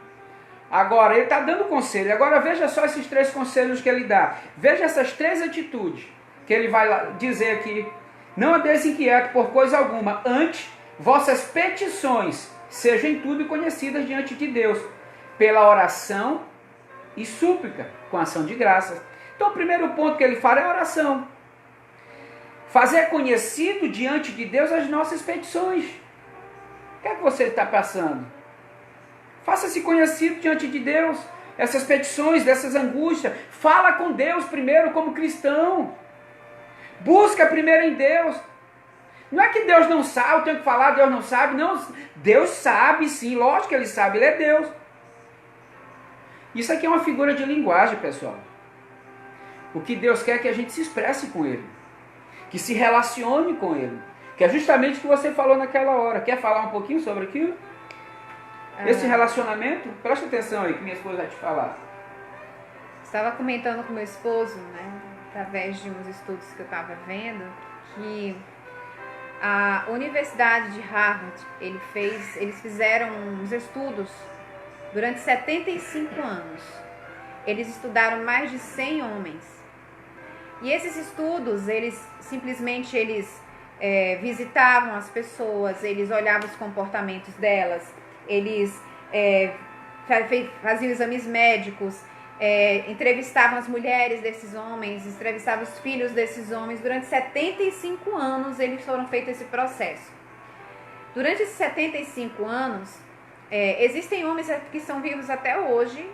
A: Agora, ele está dando conselho. Agora veja só esses 3 conselhos que ele dá. Veja essas 3 atitudes que ele vai dizer aqui. Não andeis inquietos por coisa alguma, antes vossas petições sejam em tudo conhecidas diante de Deus, pela oração e súplica, com ação de graças. Então o primeiro ponto que ele fala é a oração. Fazer conhecido diante de Deus as nossas petições. O que é que você está passando? Faça-se conhecido diante de Deus, essas petições, dessas angústias. Fala com Deus primeiro como cristão. Busca primeiro em Deus. Não é que Deus não sabe, eu tenho que falar, Deus não sabe. Não, Deus sabe sim, lógico que Ele sabe, Ele é Deus. Isso aqui é uma figura de linguagem, pessoal. O que Deus quer é que a gente se expresse com Ele, que se relacione com Ele, que é justamente o que você falou naquela hora. Quer falar um pouquinho sobre aquilo? Esse relacionamento, presta atenção aí, que minha esposa vai te falar.
B: Estava comentando com meu esposo, né, através de uns estudos que eu estava vendo, que a Universidade de Harvard, eles fizeram uns estudos durante 75 anos. Eles estudaram mais de 100 homens. E esses estudos, eles visitavam as pessoas, eles olhavam os comportamentos delas, eles faziam exames médicos, entrevistavam as mulheres desses homens, entrevistavam os filhos desses homens. Durante 75 anos eles foram feitos esse processo. Durante esses 75 anos, existem homens que são vivos até hoje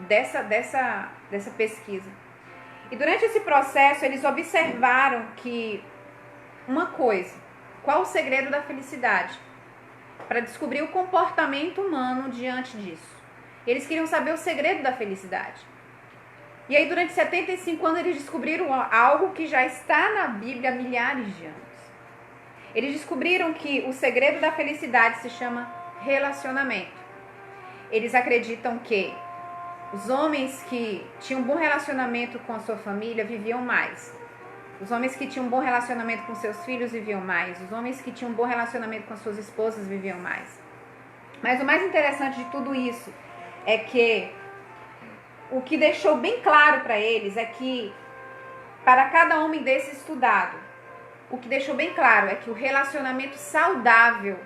B: dessa pesquisa. E durante esse processo eles observaram que uma coisa, qual o segredo da felicidade? Para descobrir o comportamento humano diante disso. Eles queriam saber o segredo da felicidade. E aí, durante 75 anos, eles descobriram algo que já está na Bíblia há milhares de anos. Eles descobriram que o segredo da felicidade se chama relacionamento. Eles acreditam que os homens que tinham um bom relacionamento com a sua família viviam mais. Os homens que tinham um bom relacionamento com seus filhos viviam mais. Os homens que tinham um bom relacionamento com as suas esposas viviam mais. Mas o mais interessante de tudo isso é que o que deixou bem claro para eles é que, para cada homem desse estudado, o que deixou bem claro é que o relacionamento saudável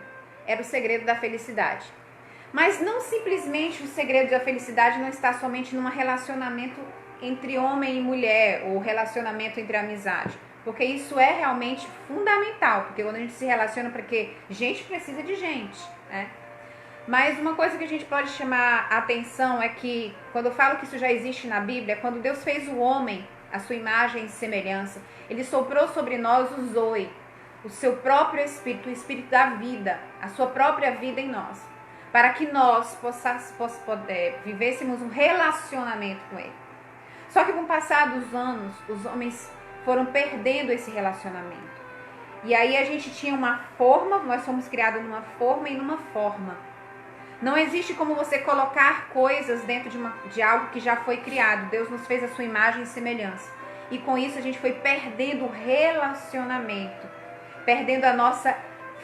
B: era o segredo da felicidade. Mas não simplesmente o segredo da felicidade não está somente num relacionamento entre homem e mulher, ou relacionamento entre amizade. Porque isso é realmente fundamental, porque quando a gente se relaciona, porque gente precisa de gente, né? Mas uma coisa que a gente pode chamar a atenção é que, quando eu falo que isso já existe na Bíblia, quando Deus fez o homem, a sua imagem e semelhança, Ele soprou sobre nós o Zoe, o seu próprio Espírito, o Espírito da vida, a sua própria vida em nós, para que nós vivêssemos um relacionamento com Ele. Só que com o passar dos anos, os homens foram perdendo esse relacionamento. E aí a gente tinha uma forma, nós fomos criados numa forma e numa forma. Não existe como você colocar coisas dentro de algo que já foi criado. Deus nos fez a sua imagem e semelhança. E com isso a gente foi perdendo o relacionamento, perdendo a nossa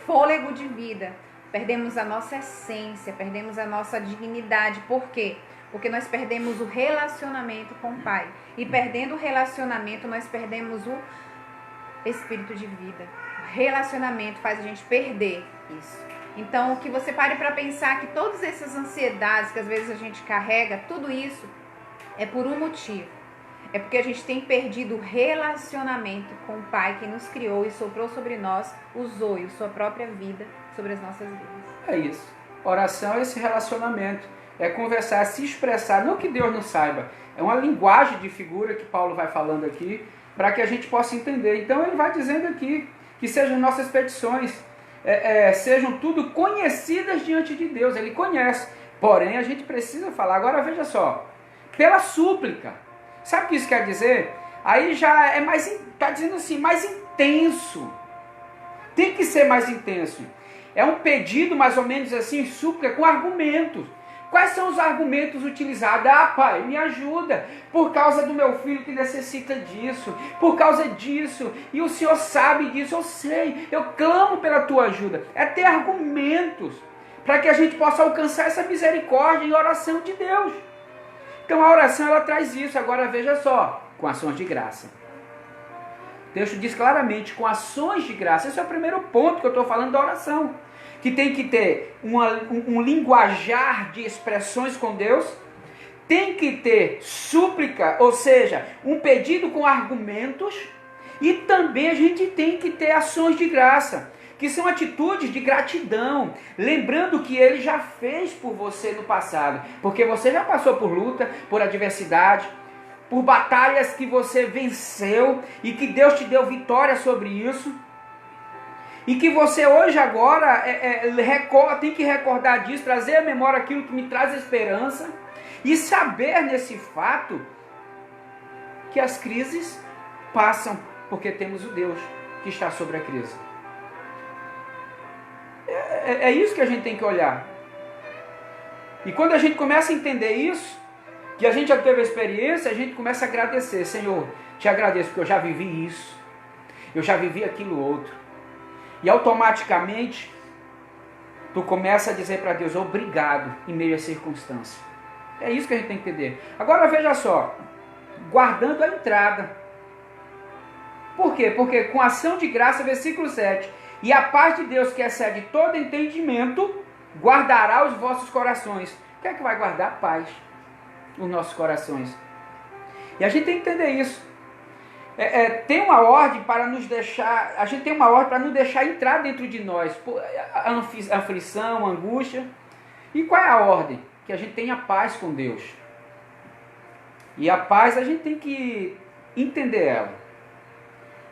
B: fôlego de vida, perdemos a nossa essência, perdemos a nossa dignidade. Por quê? Porque nós perdemos o relacionamento com o Pai. E perdendo o relacionamento, nós perdemos o espírito de vida. O relacionamento faz a gente perder isso. Então, que você pare para pensar que todas essas ansiedades que às vezes a gente carrega, tudo isso é por um motivo. É porque a gente tem perdido o relacionamento com o Pai que nos criou e soprou sobre nós, usou e sua própria vida sobre as nossas vidas.
A: É isso. Oração é esse relacionamento. É conversar, é se expressar. Não que Deus não saiba. É uma linguagem de figura que Paulo vai falando aqui para que a gente possa entender. Então ele vai dizendo aqui que sejam nossas petições, sejam tudo conhecidas diante de Deus. Ele conhece. Porém, a gente precisa falar. Agora veja só. Pela súplica. Sabe o que isso quer dizer? Aí já é mais, está dizendo assim, mais intenso. Tem que ser mais intenso. É um pedido mais ou menos assim, súplica com argumentos. Quais são os argumentos utilizados? Ah, Pai, me ajuda, por causa do meu filho que necessita disso, por causa disso, e o Senhor sabe disso, eu sei, eu clamo pela tua ajuda. É ter argumentos para que a gente possa alcançar essa misericórdia em oração de Deus. Então a oração ela traz isso. Agora veja só, com ações de graça. O texto diz claramente, com ações de graça. Esse é o primeiro ponto que eu estou falando da oração. Que tem que ter um linguajar de expressões com Deus. Tem que ter súplica, ou seja, um pedido com argumentos. E também a gente tem que ter ações de graça, que são atitudes de gratidão, lembrando que Ele já fez por você no passado, porque você já passou por luta, por adversidade, por batalhas que você venceu e que Deus te deu vitória sobre isso, e que você hoje agora tem que recordar disso, trazer à memória aquilo que me traz esperança, e saber nesse fato que as crises passam, porque temos o Deus que está sobre a crise. É isso que a gente tem que olhar. E quando a gente começa a entender isso, que a gente já teve a experiência, a gente começa a agradecer. Senhor, te agradeço porque eu já vivi isso, eu já vivi aquilo outro. E automaticamente, tu começa a dizer para Deus, obrigado em meio às circunstâncias. É isso que a gente tem que entender. Agora veja só, guardando a entrada. Por quê? Porque com ação de graça, versículo 7... E a paz de Deus que excede todo entendimento, guardará os vossos corações. O que é que vai guardar? A paz nos nossos corações. E a gente tem que entender isso. Tem uma ordem para nos deixar, a gente tem uma ordem para não deixar entrar dentro de nós a aflição, a angústia. E qual é a ordem? Que a gente tenha paz com Deus. E a paz a gente tem que entender ela.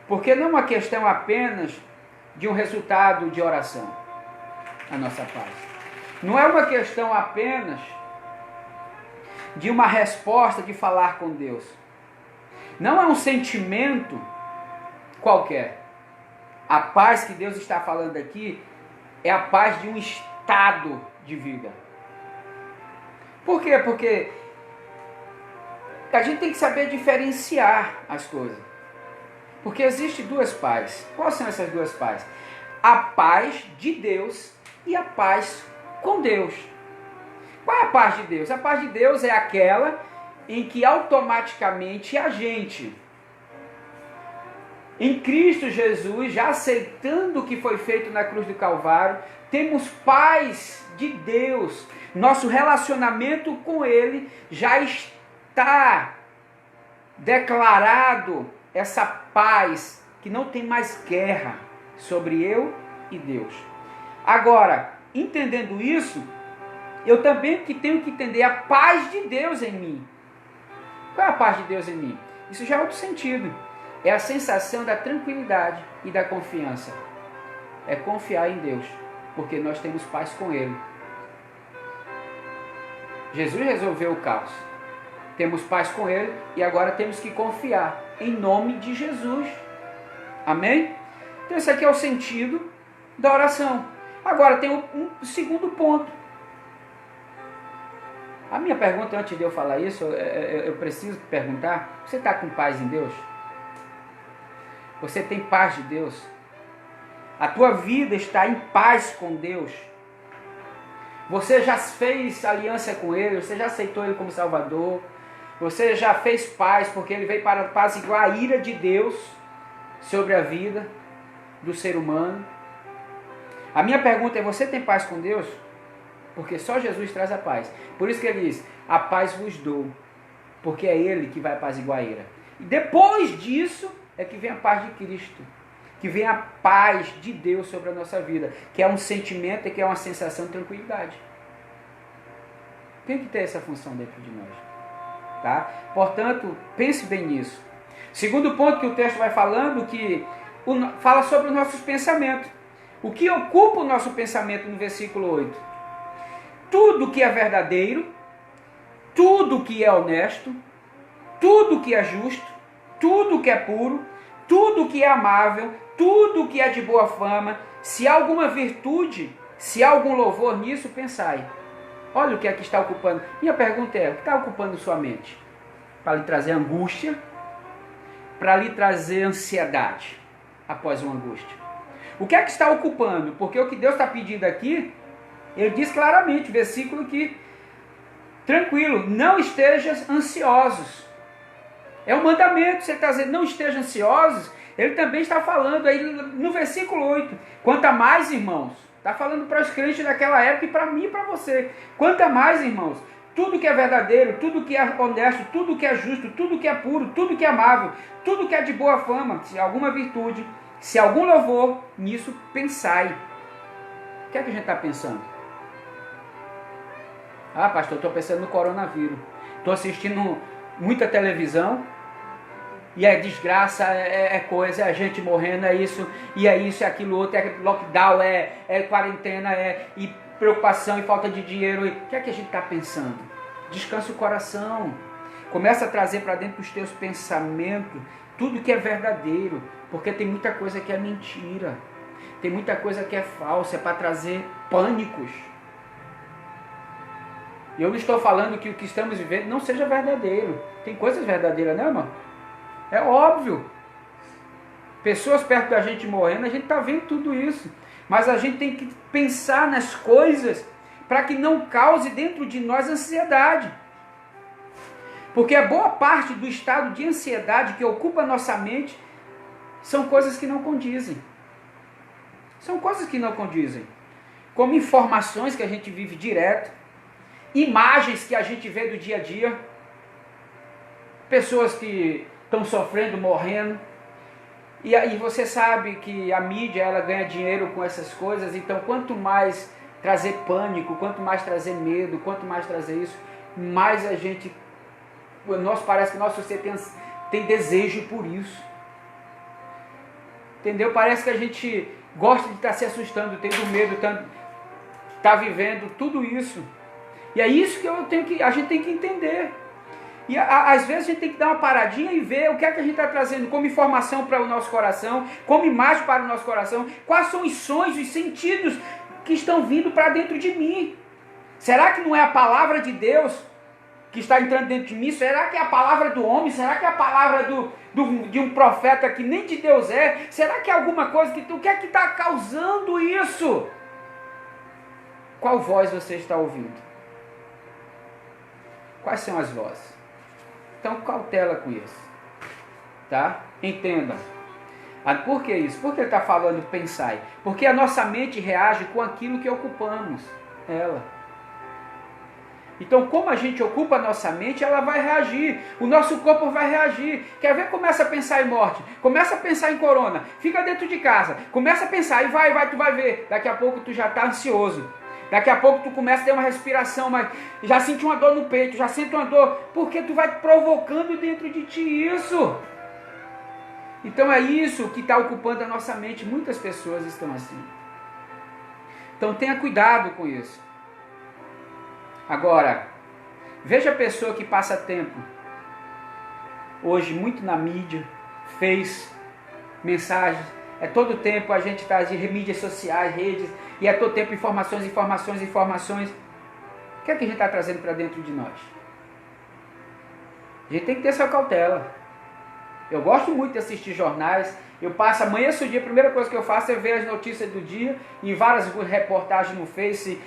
A: Porque não é uma questão apenas de um resultado de oração, a nossa paz. Não é uma questão apenas de uma resposta de falar com Deus. Não é um sentimento qualquer. A paz que Deus está falando aqui é a paz de um estado de vida. Por quê? Porque a gente tem que saber diferenciar as coisas. Porque existem duas pazes. Quais são essas duas pazes? A paz de Deus e a paz com Deus. Qual é a paz de Deus? A paz de Deus é aquela em que automaticamente a gente, em Cristo Jesus, já aceitando o que foi feito na cruz do Calvário, temos paz de Deus. Nosso relacionamento com Ele já está declarado, essa paz que não tem mais guerra sobre eu e Deus. Agora, entendendo isso, eu também tenho que entender a paz de Deus em mim. Qual é a paz de Deus em mim? Isso já é outro sentido. É a sensação da tranquilidade e da confiança. É confiar em Deus, porque nós temos paz com Ele. Jesus resolveu o caos. Temos paz com Ele e agora temos que confiar em nome de Jesus. Amém? Então esse aqui é o sentido da oração. Agora tem um segundo ponto. A minha pergunta, antes de eu falar isso, eu preciso perguntar, você está com paz em Deus? Você tem paz de Deus? A tua vida está em paz com Deus? Você já fez aliança com Ele? Você já aceitou Ele como Salvador? Você já fez paz porque Ele veio para apaziguar a ira de Deus sobre a vida do ser humano? A minha pergunta é, você tem paz com Deus? Porque só Jesus traz a paz. Por isso que Ele diz, a paz vos dou, porque é Ele que vai apaziguar a ira. E depois disso é que vem a paz de Cristo, que vem a paz de Deus sobre a nossa vida, que é um sentimento e que é uma sensação de tranquilidade. Tem que ter essa função dentro de nós. Tá? Portanto, pense bem nisso. Segundo ponto que o texto vai falando, que fala sobre os nossos pensamentos. O que ocupa o nosso pensamento no versículo 8? Tudo que é verdadeiro, tudo que é honesto, tudo que é justo, tudo que é puro, tudo que é amável, tudo que é de boa fama, se há alguma virtude, se há algum louvor nisso, pensai. Olha o que é que está ocupando. Minha pergunta é, o que está ocupando sua mente? Para lhe trazer angústia, para lhe trazer ansiedade após uma angústia. O que é que está ocupando? Porque o que Deus está pedindo aqui, Ele diz claramente, versículo aqui, tranquilo, não estejam ansiosos. É um mandamento, você está dizendo, não estejam ansiosos. Ele também está falando aí no versículo 8, quanto a mais, irmãos, está falando para os crentes daquela época e para mim e para você. Quanto a mais, irmãos, tudo que é verdadeiro, tudo que é honesto, tudo que é justo, tudo que é puro, tudo que é amável, tudo que é de boa fama, se alguma virtude, se algum louvor, nisso pensai. O que é que a gente está pensando? Ah, pastor, estou pensando no coronavírus. Estou assistindo muita televisão e é desgraça, é coisa, é gente morrendo, é isso, é aquilo outro, é lockdown, é quarentena, e preocupação e falta de dinheiro. O que é que a gente está pensando? Descansa o coração. Começa a trazer para dentro dos teus pensamentos tudo que é verdadeiro, porque tem muita coisa que é mentira, tem muita coisa que é falsa, é para trazer pânicos. E eu não estou falando que o que estamos vivendo não seja verdadeiro. Tem coisas verdadeiras, né, irmão? É óbvio. Pessoas perto da gente morrendo, a gente está vendo tudo isso. Mas a gente tem que pensar nas coisas para que não cause dentro de nós ansiedade. Porque a boa parte do estado de ansiedade que ocupa a nossa mente são coisas que não condizem. São coisas que não condizem. Como informações que a gente vive direto, imagens que a gente vê do dia a dia, pessoas que estão sofrendo, morrendo, e aí você sabe que a mídia ela ganha dinheiro com essas coisas, então quanto mais trazer pânico, quanto mais trazer medo, quanto mais trazer isso, mais a gente, parece que nosso ser tem desejo por isso, entendeu? Parece que a gente gosta de estar se assustando, tendo medo, tá vivendo tudo isso. E é isso que a gente tem que entender. E às vezes a gente tem que dar uma paradinha e ver o que é que a gente está trazendo como informação para o nosso coração, como imagem para o nosso coração, quais são os sonhos, os sentidos que estão vindo para dentro de mim. Será que não é a palavra de Deus que está entrando dentro de mim? Será que é a palavra do homem? Será que é a palavra de um profeta que nem de Deus é? Será que é alguma coisa o que é que está causando isso? Qual voz você está ouvindo? Quais são as vozes? Então, cautela com isso. Tá? Entenda. Por que isso? Por que ele está falando pensai? Porque a nossa mente reage com aquilo que ocupamos ela. Então, como a gente ocupa a nossa mente, ela vai reagir. O nosso corpo vai reagir. Quer ver? Começa a pensar em morte. Começa a pensar em corona. Fica dentro de casa. Começa a pensar e tu vai ver. Daqui a pouco tu já está ansioso. Daqui a pouco tu começa a ter uma respiração, mas já sente uma dor no peito, já sente uma dor, porque tu vai provocando dentro de ti isso. Então é isso que está ocupando a nossa mente. Muitas pessoas estão assim. Então tenha cuidado com isso. Agora, veja a pessoa que passa tempo, hoje muito na mídia, fez mensagens, todo tempo a gente está de mídias sociais, redes, e todo tempo informações. O que é que a gente está trazendo para dentro de nós? A gente tem que ter essa cautela. Eu gosto muito de assistir jornais, Eu passo, amanheço o dia, a primeira coisa que eu faço é ver as notícias do dia, em várias reportagens no Face,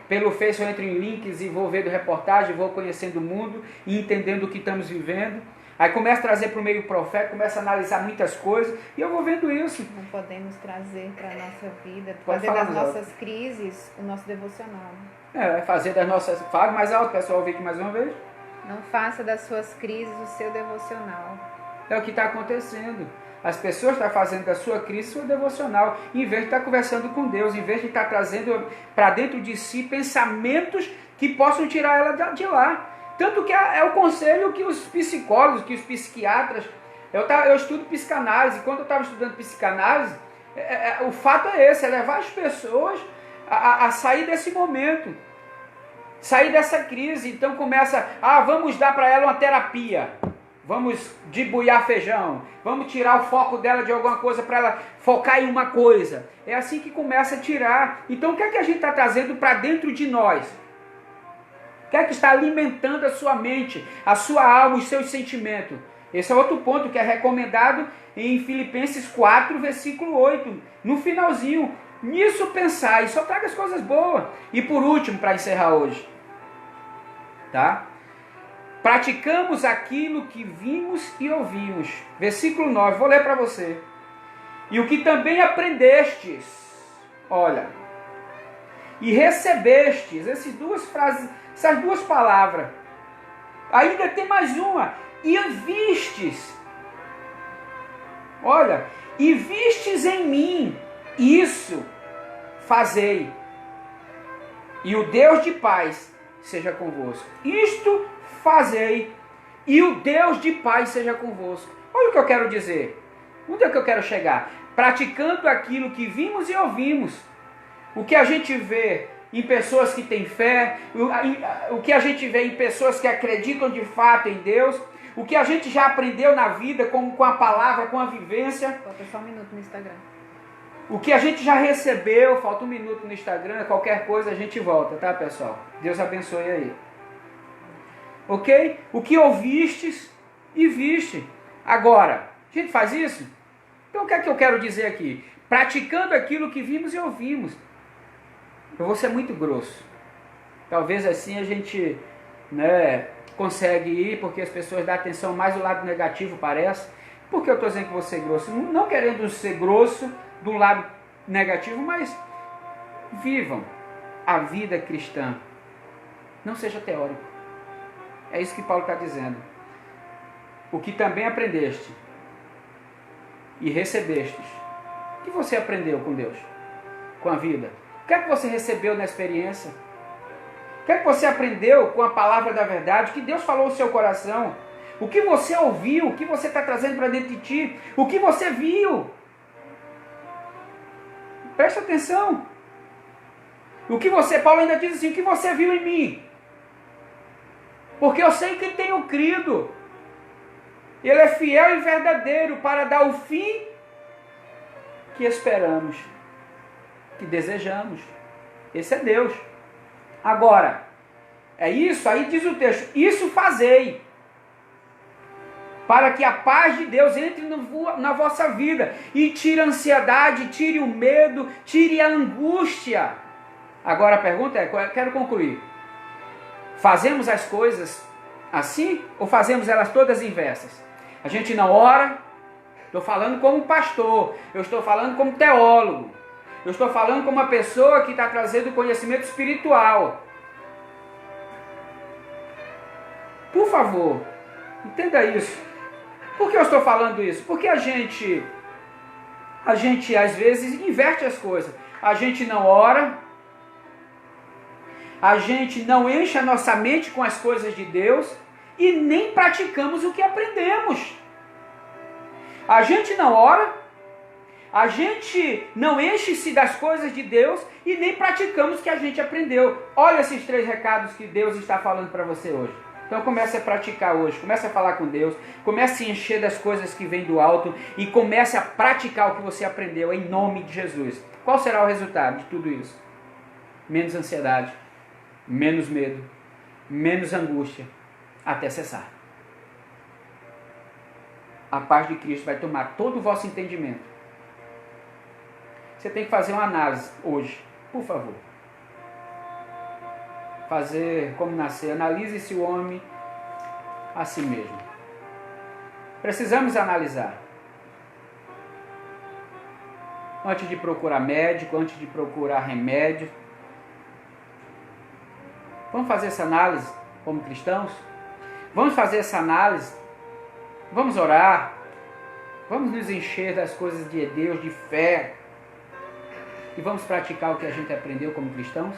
A: pelo Face eu entro em links e vou vendo reportagem, vou conhecendo o mundo e entendendo o que estamos vivendo. Aí começa a trazer para o meio profético, começa a analisar muitas coisas e eu vou vendo isso.
B: Não podemos trazer para a nossa vida,
A: Pode
B: fazer
A: falar
B: das
A: mais
B: nossas crises o nosso devocional.
A: Fazer das nossas... Fala mais alto, pessoal, ouvir aqui mais uma vez.
B: Não faça das suas crises o seu devocional.
A: É o que está acontecendo. As pessoas estão fazendo da sua crise seu devocional, em vez de estar conversando com Deus, em vez de estar trazendo para dentro de si pensamentos que possam tirar ela de lá. Tanto que é o conselho que os psicólogos, que os psiquiatras... Eu estudo psicanálise, quando eu estava estudando psicanálise, o fato é esse, é levar as pessoas a sair desse momento, sair dessa crise. Então começa, vamos dar para ela uma terapia, vamos debuiar feijão, vamos tirar o foco dela de alguma coisa para ela focar em uma coisa. É assim que começa a tirar. Então o que é que a gente está trazendo para dentro de nós? O que é que está alimentando a sua mente, a sua alma, os seus sentimentos? Esse é outro ponto que é recomendado em Filipenses 4, versículo 8, no finalzinho. Nisso pensar, e só traga as coisas boas. E por último, para encerrar hoje, tá? Praticamos aquilo que vimos e ouvimos. Versículo 9, vou ler para você. E o que também aprendestes, olha, e recebestes, essas duas frases, essas duas palavras. Ainda tem mais uma, e vistes, olha, e vistes em mim, isso fazei, e o Deus de paz seja convosco. Isto fazei, e o Deus de paz seja convosco. Olha o que eu quero dizer. Onde é que eu quero chegar? Praticando aquilo que vimos e ouvimos. O que a gente vê em pessoas que têm fé, o que a gente vê em pessoas que acreditam de fato em Deus, o que a gente já aprendeu na vida com a palavra, com a vivência.
B: Falta só um minuto no Instagram.
A: O que a gente já recebeu, falta um minuto no Instagram, qualquer coisa a gente volta, tá, pessoal? Deus abençoe aí. Ok? O que ouvistes e viste. Agora, a gente faz isso? Então o que é que eu quero dizer aqui? Praticando aquilo que vimos e ouvimos. Eu vou ser muito grosso. Talvez assim a gente consegue ir, porque as pessoas dão atenção mais do lado negativo, parece. Por que eu estou dizendo que vou ser grosso? Não querendo ser grosso do lado negativo, mas vivam a vida cristã. Não seja teórico. É isso que Paulo está dizendo. O que também aprendeste e recebestes. O que você aprendeu com Deus? Com a vida? O que é que você recebeu na experiência? O que é que você aprendeu com a palavra da verdade? O que Deus falou no seu coração? O que você ouviu? O que você está trazendo para dentro de ti? O que você viu? Presta atenção. O que Paulo ainda diz assim, o que você viu em mim? Porque eu sei que tenho crido. Ele é fiel e verdadeiro para dar o fim que esperamos, que desejamos. Esse é Deus. Agora, é isso, aí diz o texto, isso fazei, para que a paz de Deus entre na vossa vida e tire a ansiedade, tire o medo, tire a angústia. Agora a pergunta é, eu quero concluir. Fazemos as coisas assim ou fazemos elas todas inversas? A gente não ora, estou falando como pastor, eu estou falando como teólogo, eu estou falando como uma pessoa que está trazendo conhecimento espiritual. Por favor, entenda isso. Por que eu estou falando isso? Porque a gente às vezes inverte as coisas. A gente não ora, a gente não enche a nossa mente com as coisas de Deus e nem praticamos o que aprendemos. A gente não ora, a gente não enche-se das coisas de Deus e nem praticamos o que a gente aprendeu. Olha esses 3 recados que Deus está falando para você hoje. Então comece a praticar hoje, comece a falar com Deus, comece a se encher das coisas que vêm do alto e comece a praticar o que você aprendeu em nome de Jesus. Qual será o resultado de tudo isso? Menos ansiedade, menos medo, menos angústia, até cessar. a paz de Cristo vai tomar todo o vosso entendimento. Você tem que fazer uma análise hoje, por favor. Fazer como nascer. Analise-se o homem a si mesmo. Precisamos analisar. Antes de procurar médico, antes de procurar remédio. Vamos fazer essa análise como cristãos? Vamos fazer essa análise? Vamos orar? Vamos nos encher das coisas de Deus, de fé? E vamos praticar o que a gente aprendeu como cristãos?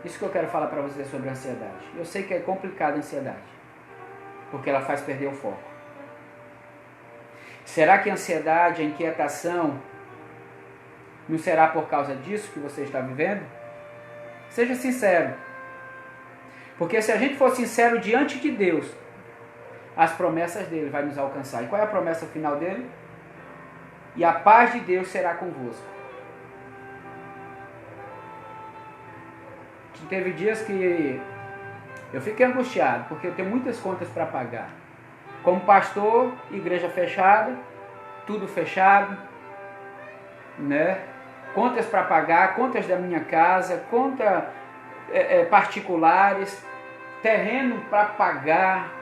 A: Isso que eu quero falar para você sobre a ansiedade. Eu sei que é complicado a ansiedade, porque ela faz perder o foco. Será que a ansiedade, a inquietação, não será por causa disso que você está vivendo? Seja sincero. Porque se a gente for sincero diante de Deus, as promessas dele vão nos alcançar. E qual é a promessa final dele? E a paz de Deus será convosco. Teve dias que eu fiquei angustiado, porque eu tenho muitas contas para pagar. Como pastor, igreja fechada, tudo fechado, né? Contas para pagar, contas da minha casa, contas particulares, terreno para pagar.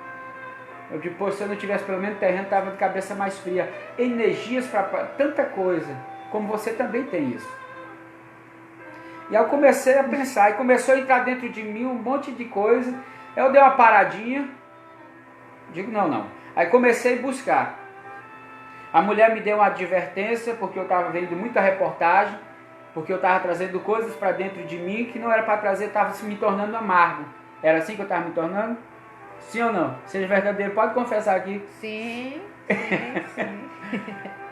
A: Eu depois, se eu não tivesse pelo menos terreno, estava de cabeça mais fria. Energias para tanta coisa, como você também tem isso. E aí eu comecei a pensar, e começou a entrar dentro de mim um monte de coisa. Eu dei uma paradinha, digo não. Aí comecei a buscar. A mulher me deu uma advertência, porque eu estava vendo muita reportagem, porque eu estava trazendo coisas para dentro de mim que não era para trazer, estava se me tornando amargo. Era assim que eu estava me tornando? Sim ou não? Seja verdadeiro, pode confessar aqui.
B: Sim.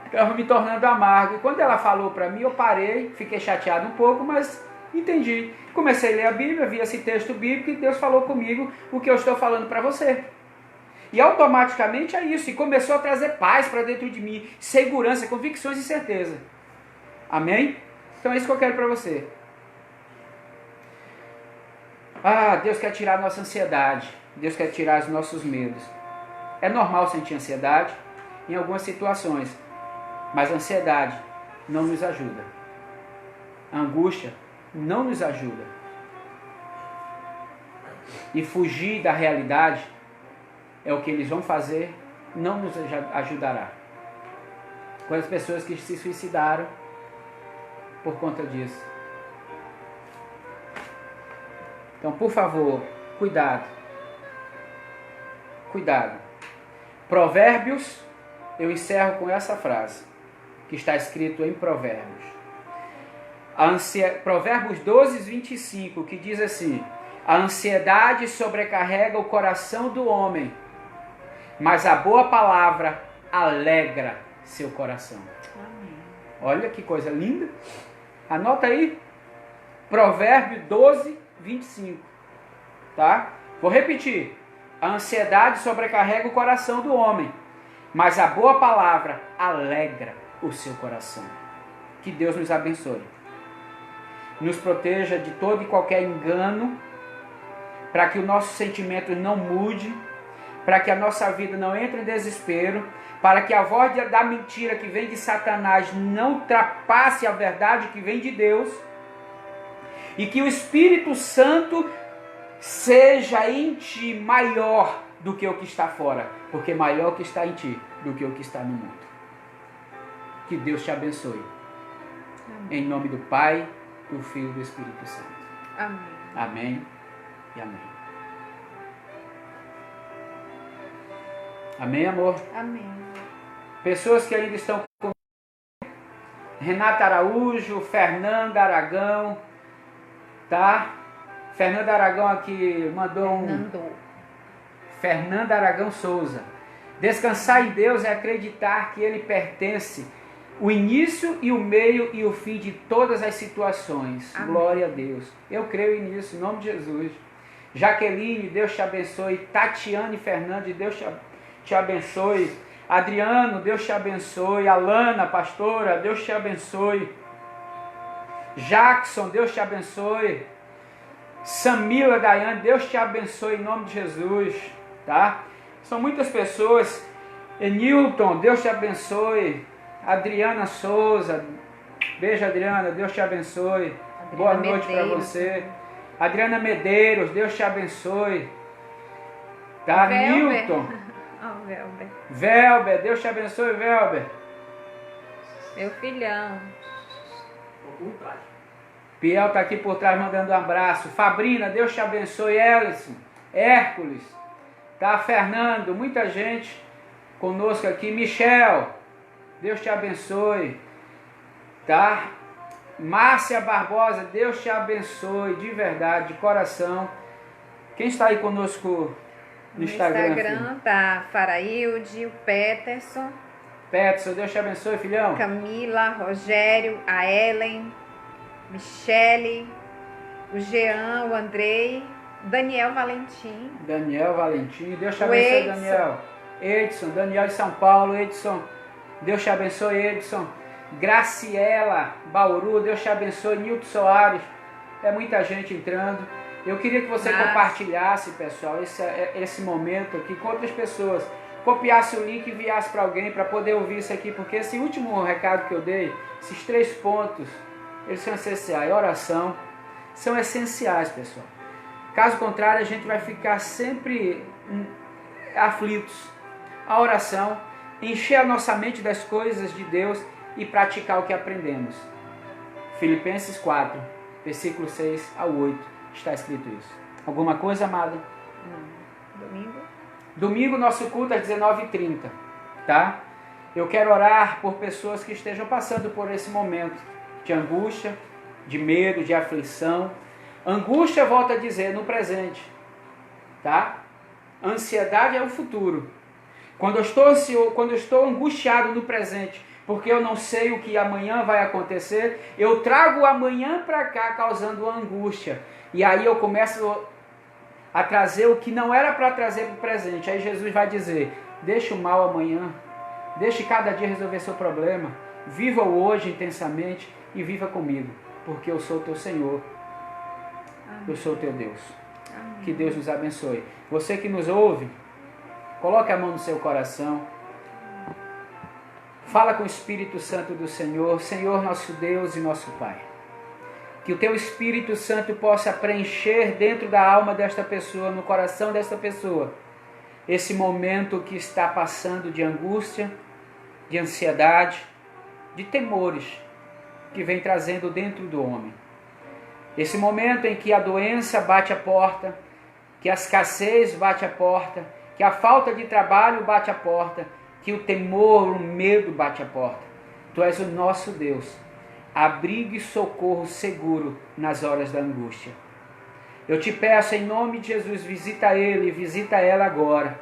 A: Estava me tornando amargo. E quando ela falou para mim, eu parei, fiquei chateado um pouco, mas entendi. Comecei a ler a Bíblia, vi esse texto bíblico e Deus falou comigo o que eu estou falando para você. E automaticamente é isso. E começou a trazer paz para dentro de mim, segurança, convicções e certeza. Amém? Então é isso que eu quero para você. Deus quer tirar a nossa ansiedade. Deus quer tirar os nossos medos. É normal sentir ansiedade em algumas situações. Mas a ansiedade não nos ajuda. A angústia não nos ajuda. E fugir da realidade é o que eles vão fazer, não nos ajudará. Quantas pessoas que se suicidaram por conta disso. Então, por favor, cuidado. Cuidado. Provérbios, eu encerro com essa frase, que está escrito em Provérbios. Provérbios 12, 25, que diz assim: a ansiedade sobrecarrega o coração do homem, mas a boa palavra alegra seu coração.
B: Amém.
A: Olha que coisa linda. Anota aí. Provérbio 12, 25. Tá? Vou repetir. A ansiedade sobrecarrega o coração do homem, mas a boa palavra alegra o seu coração. Que Deus nos abençoe. Nos proteja de todo e qualquer engano, para que o nosso sentimento não mude, para que a nossa vida não entre em desespero, para que a voz da mentira que vem de Satanás não ultrapasse a verdade que vem de Deus, e que o Espírito Santo seja em ti maior do que o que está fora, porque maior o que está em ti do que o que está no mundo. Que Deus te abençoe. Amém. Em nome do Pai, do Filho e do Espírito Santo.
B: Amém.
A: Amém e amém. Amém, amor?
B: Amém.
A: Pessoas que ainda estão comigo: Renata Araújo, Fernanda Aragão, tá? Fernanda Aragão aqui mandou Fernanda Aragão Souza. Descansar em Deus é acreditar que Ele pertence o início e o meio e o fim de todas as situações. Amém. Glória a Deus. Eu creio nisso, em nome de Jesus. Jaqueline, Deus te abençoe. Tatiane Fernandes, Deus te abençoe. Adriano, Deus te abençoe. Alana, pastora, Deus te abençoe. Jackson, Deus te abençoe. Samila Daiane, Deus te abençoe em nome de Jesus, tá? São muitas pessoas. Newton, Deus te abençoe. Adriana Souza, beijo Adriana, Deus te abençoe.
B: Adriana
A: Boa noite para
B: Medeiros.
A: você. Adriana Medeiros, Deus te abençoe. Tá,
B: Velber.
A: Newton.
B: Ó, Velber.
A: Velber, Deus te abençoe, Velber.
B: Meu filhão.
A: Piel tá aqui por trás mandando um abraço. Fabrina, Deus te abençoe. Ellison, Hércules, tá? Fernando, muita gente conosco aqui. Michel, Deus te abençoe, tá? Márcia Barbosa, Deus te abençoe, de verdade, de coração. Quem está aí conosco no Instagram? Filho?
B: Tá Farailde, o Peterson,
A: Peterson, Deus te abençoe, filhão.
B: Camila, Rogério, a Ellen, Michele, o Jean, o Andrei, Daniel Valentim.
A: Daniel Valentim, Deus te
B: O
A: abençoe,
B: Edson.
A: Daniel. Edson, Daniel de São Paulo, Edson, Deus te abençoe, Edson. Graciela, Bauru, Deus te abençoe. Nilton Soares, é muita gente entrando. Eu queria que você compartilhasse, pessoal, esse momento aqui com outras pessoas. Copiasse o link e enviasse para alguém para poder ouvir isso aqui, porque esse último recado que eu dei, esses 3 pontos, eles são essenciais. Oração, são essenciais, pessoal. Caso contrário, a gente vai ficar sempre aflitos. A oração, encher a nossa mente das coisas de Deus e praticar o que aprendemos. Filipenses 4, versículo 6 ao 8, está escrito isso. Alguma coisa, amada?
B: Domingo?
A: Domingo, nosso culto às 19h30, tá? Eu quero orar por pessoas que estejam passando por esse momento de angústia, de medo, de aflição. Angústia, volto a dizer, no presente, tá? Ansiedade é o futuro. Quando eu estou ansioso, quando eu estou angustiado no presente, porque eu não sei o que amanhã vai acontecer, eu trago o amanhã para cá causando angústia. E aí eu começo a trazer o que não era para trazer para o presente. Aí Jesus vai dizer, deixa o mal amanhã, deixe cada dia resolver seu problema, viva o hoje intensamente e viva comigo, porque eu sou o teu Senhor, eu sou o teu Deus.
B: Amém.
A: Que Deus nos abençoe. Você que nos ouve, coloque a mão no seu coração, fala com o Espírito Santo do Senhor, Senhor nosso Deus e nosso Pai. Que o teu Espírito Santo possa preencher dentro da alma desta pessoa, no coração desta pessoa, esse momento que está passando de angústia, de ansiedade, de temores que vem trazendo dentro do homem. Esse momento em que a doença bate a porta, que a escassez bate a porta, que a falta de trabalho bate a porta, que o temor, o medo bate a porta. Tu és o nosso Deus, abrigo e socorro seguro nas horas da angústia. Eu te peço em nome de Jesus, visita ele, visita ela agora.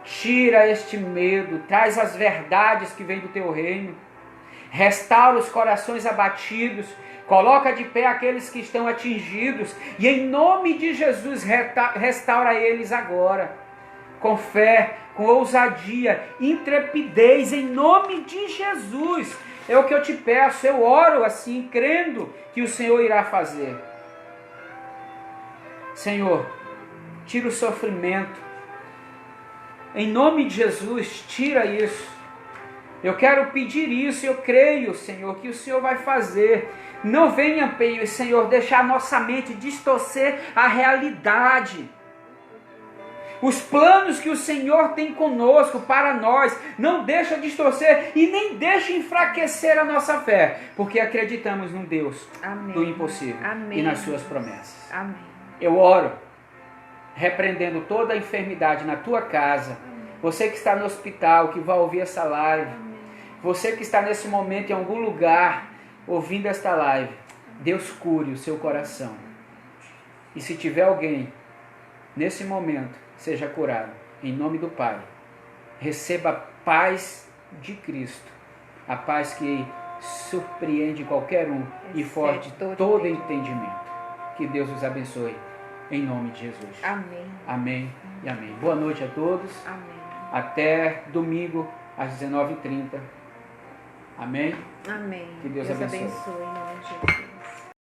A: Tira este medo, traz as verdades que vêm do teu reino. Restaura os corações abatidos, coloca de pé aqueles que estão atingidos e em nome de Jesus restaura eles agora. Com fé, com ousadia, intrepidez, em nome de Jesus. É o que eu te peço, eu oro assim, crendo que o Senhor irá fazer. Senhor, tira o sofrimento. Em nome de Jesus, tira isso. Eu quero pedir isso, eu creio, Senhor, que o Senhor vai fazer. Não venha, Senhor, deixar a nossa mente distorcer a realidade. Os planos que o Senhor tem conosco, para nós, não deixa distorcer e nem deixa enfraquecer a nossa fé, porque acreditamos num Deus do impossível e nas suas promessas.
B: Amém.
A: Eu oro, repreendendo toda a enfermidade na tua casa, você que está no hospital, que vai ouvir essa live, você que está nesse momento em algum lugar ouvindo esta live, Deus cure o seu coração. E se tiver alguém nesse momento, seja curado. Em nome do Pai. Receba a paz de Cristo. A paz que surpreende qualquer um e forte todo entendimento. Que Deus os abençoe. Em nome de Jesus.
B: Amém.
A: Amém e amém. Boa noite a todos.
B: Amém.
A: Até domingo às 19h30. Amém?
B: Amém.
A: Que Deus
B: abençoe.
A: abençoe.
B: Em nome de Jesus.